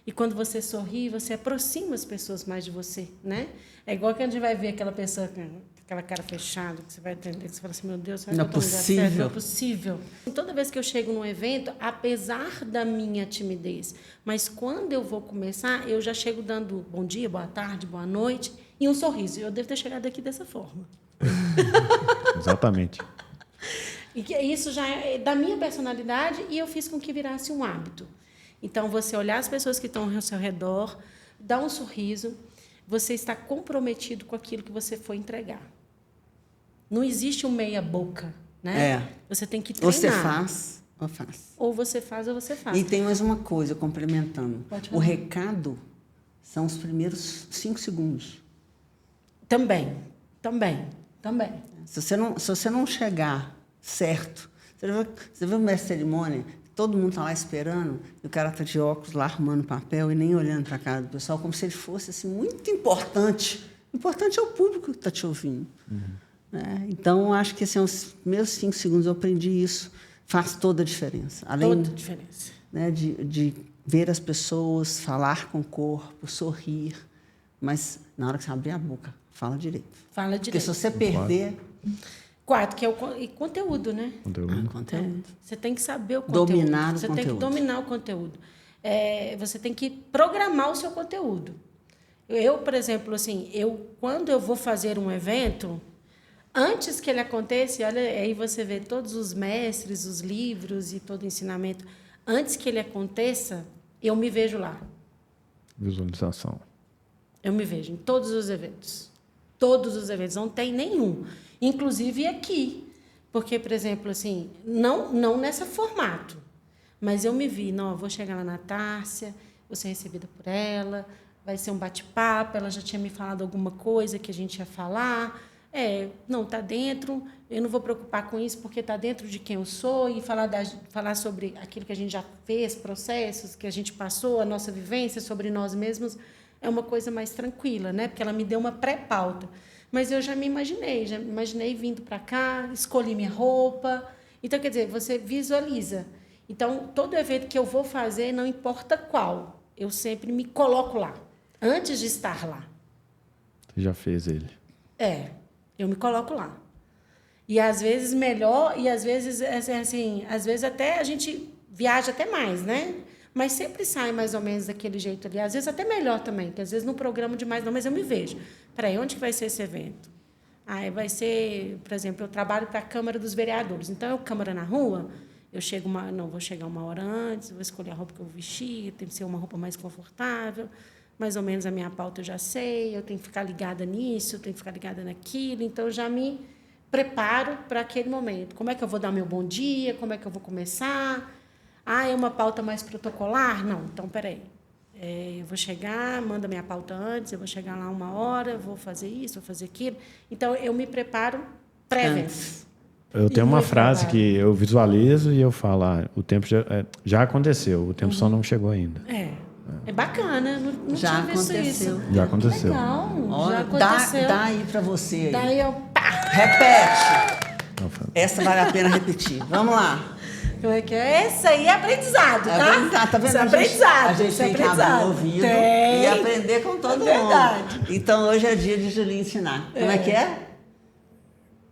[SPEAKER 2] E quando você sorri, você aproxima as pessoas mais de você, né? É igual que a gente vai ver aquela pessoa com aquela cara fechada, que você vai entender, que você fala assim, meu Deus, será que
[SPEAKER 1] Não
[SPEAKER 2] eu
[SPEAKER 1] é
[SPEAKER 2] tô no lugar
[SPEAKER 1] possível.
[SPEAKER 2] certo? Não é possível. Toda vez que eu chego num evento, apesar da minha timidez, mas quando eu vou começar, eu já chego dando bom dia, boa tarde, boa noite e um sorriso. Eu devo ter chegado aqui dessa forma.
[SPEAKER 3] Exatamente.
[SPEAKER 2] E que isso já é da minha personalidade e eu fiz com que virasse um hábito. Então, você olhar as pessoas que estão ao seu redor, dar um sorriso, você está comprometido com aquilo que você foi entregar. Não existe um meia-boca, né?
[SPEAKER 1] É.
[SPEAKER 2] Você tem que treinar.
[SPEAKER 1] Você faz ou faz.
[SPEAKER 2] Ou você faz ou você faz.
[SPEAKER 1] E tem mais uma coisa, complementando.
[SPEAKER 2] Pode
[SPEAKER 1] O
[SPEAKER 2] falar.
[SPEAKER 1] recado são os primeiros 5 segundos.
[SPEAKER 2] Também.
[SPEAKER 1] Se você não chegar certo, você vê uma cerimônia, todo mundo está lá esperando, e o cara está de óculos lá arrumando papel e nem olhando para a cara do pessoal, como se ele fosse assim, muito importante. O importante é o público que está te ouvindo. Né? Então, acho que assim, os meus 5 segundos eu aprendi isso, faz toda a diferença. Além,
[SPEAKER 2] Toda a diferença.
[SPEAKER 1] né, de ver as pessoas, falar com o corpo, sorrir, mas na hora que você abrir a boca, fala direito.
[SPEAKER 2] Fala
[SPEAKER 1] Porque
[SPEAKER 2] direito.
[SPEAKER 1] se você perder...
[SPEAKER 2] 4, que é o conteúdo, né?
[SPEAKER 3] Conteúdo.
[SPEAKER 1] Conteúdo.
[SPEAKER 2] Você tem que saber o conteúdo.
[SPEAKER 1] Dominar o
[SPEAKER 2] Você
[SPEAKER 1] conteúdo.
[SPEAKER 2] tem que dominar o conteúdo. Você tem que programar o seu conteúdo. Eu, por exemplo, assim, quando eu vou fazer um evento, antes que ele aconteça, olha, aí você vê todos os mestres, os livros e todo o ensinamento. Antes que ele aconteça, eu me vejo lá.
[SPEAKER 3] Visualização.
[SPEAKER 2] Eu me vejo em todos os eventos. Todos os eventos, não tem nenhum. Inclusive aqui. Porque, por exemplo, assim, não nesse formato, Mas eu me vi, não, eu vou chegar lá na Tárcia, vou ser recebida por ela, vai ser um bate-papo, ela já tinha me falado alguma coisa que a gente ia falar. Não, está dentro, eu não vou preocupar com isso, porque está dentro de quem eu sou, e falar sobre aquilo que a gente já fez, processos que a gente passou, a nossa vivência sobre nós mesmos, é uma coisa mais tranquila, né? Porque ela me deu uma pré-pauta. Mas eu já me imaginei vindo para cá, escolhi minha roupa. Então, quer dizer, você visualiza. Então, todo evento que eu vou fazer, não importa qual, eu sempre me coloco lá, antes de estar lá.
[SPEAKER 3] Você já fez ele.
[SPEAKER 2] Eu me coloco lá. E às vezes melhor, e às vezes, assim, às vezes até a gente viaja até mais, né? Mas sempre sai mais ou menos daquele jeito ali. Às vezes até melhor também, que às vezes não programo demais não, mas eu me vejo. Peraí, onde que vai ser esse evento? Vai ser, por exemplo, eu trabalho para a Câmara dos Vereadores. Então, eu, Câmara na Rua, vou chegar uma hora antes, vou escolher a roupa que eu vou vestir, tem que ser uma roupa mais confortável. Mais ou menos a minha pauta eu já sei, eu tenho que ficar ligada nisso, eu tenho que ficar ligada naquilo, então eu já me preparo para aquele momento. Como é que eu vou dar o meu bom dia? Como é que eu vou começar? É uma pauta mais protocolar? Não, então, peraí. Eu vou chegar, manda minha pauta antes, eu vou chegar lá 1 hora, vou fazer isso, vou fazer aquilo. Então, eu me preparo préviamente.
[SPEAKER 3] Eu tenho uma frase que eu visualizo e eu falo, o tempo já aconteceu, o tempo só não chegou ainda.
[SPEAKER 2] É bacana, não
[SPEAKER 1] já
[SPEAKER 2] tinha visto isso.
[SPEAKER 3] Já aconteceu.
[SPEAKER 2] Legal,
[SPEAKER 1] olha,
[SPEAKER 2] já aconteceu.
[SPEAKER 1] Dá aí para você. Aí.
[SPEAKER 2] Daí eu...
[SPEAKER 1] Repete. Essa vale a pena repetir. Vamos lá.
[SPEAKER 2] Como é que é? Essa aí é aprendizado, tá?
[SPEAKER 1] Tá vendo?
[SPEAKER 2] Isso é aprendizado.
[SPEAKER 1] A gente tem que abrir o ouvido e aprender com todo mundo.
[SPEAKER 2] Verdade.
[SPEAKER 1] Então, hoje é dia de Julinha ensinar. Como é que é?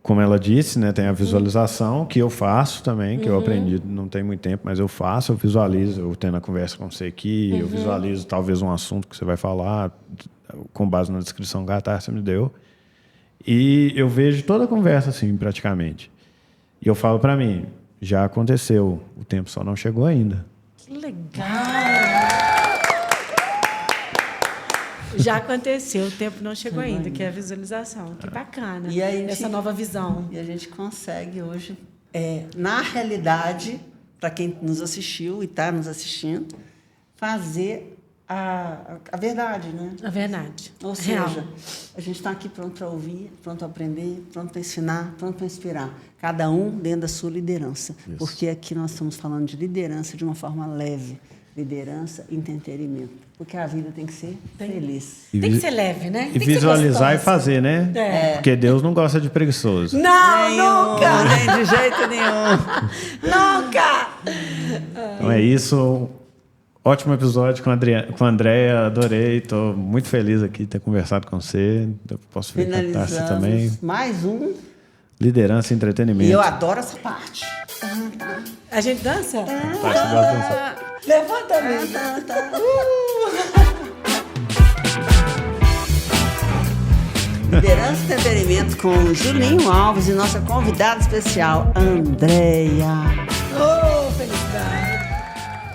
[SPEAKER 3] Como ela disse, né, tem a visualização que eu faço também, que eu aprendi não tem muito tempo, mas eu faço, eu visualizo, eu tendo a conversa com você aqui, eu visualizo talvez um assunto que você vai falar, com base na descrição que a Tárcia me deu. E eu vejo toda a conversa assim, praticamente. E eu falo para mim, já aconteceu, o tempo só não chegou ainda.
[SPEAKER 2] Que legal! Já aconteceu, o tempo não chegou ainda, que é a visualização. Que bacana,
[SPEAKER 1] e aí,
[SPEAKER 2] essa nova visão.
[SPEAKER 1] E a gente consegue hoje, na realidade, para quem nos assistiu e está nos assistindo, fazer a verdade, né?
[SPEAKER 2] A verdade.
[SPEAKER 1] Ou seja, a gente está aqui pronto para ouvir, pronto para aprender, pronto para ensinar, pronto para inspirar. Cada um dentro da sua liderança. Isso. Porque aqui nós estamos falando de liderança de uma forma leve. Liderança e entretenimento. Porque a vida tem que ser feliz.
[SPEAKER 2] Tem que ser leve, né?
[SPEAKER 3] E visualizar e fazer, né? Porque Deus não gosta de preguiçoso.
[SPEAKER 2] Não, nunca!
[SPEAKER 1] Nem de jeito nenhum.
[SPEAKER 2] Nunca!
[SPEAKER 3] Então é isso. Ótimo episódio com a Andréia. Adorei. Estou muito feliz aqui de ter conversado com você. Eu posso ver com a Tárcia também.
[SPEAKER 1] Mais um.
[SPEAKER 3] Liderança e entretenimento.
[SPEAKER 1] E eu adoro essa parte.
[SPEAKER 2] A gente dança?
[SPEAKER 3] Tárcia gosta de dançar.
[SPEAKER 2] Levanta a mão.
[SPEAKER 1] Liderança e entretenimento com Julinho Alves e nossa convidada especial, Andréia.
[SPEAKER 2] Felicidade.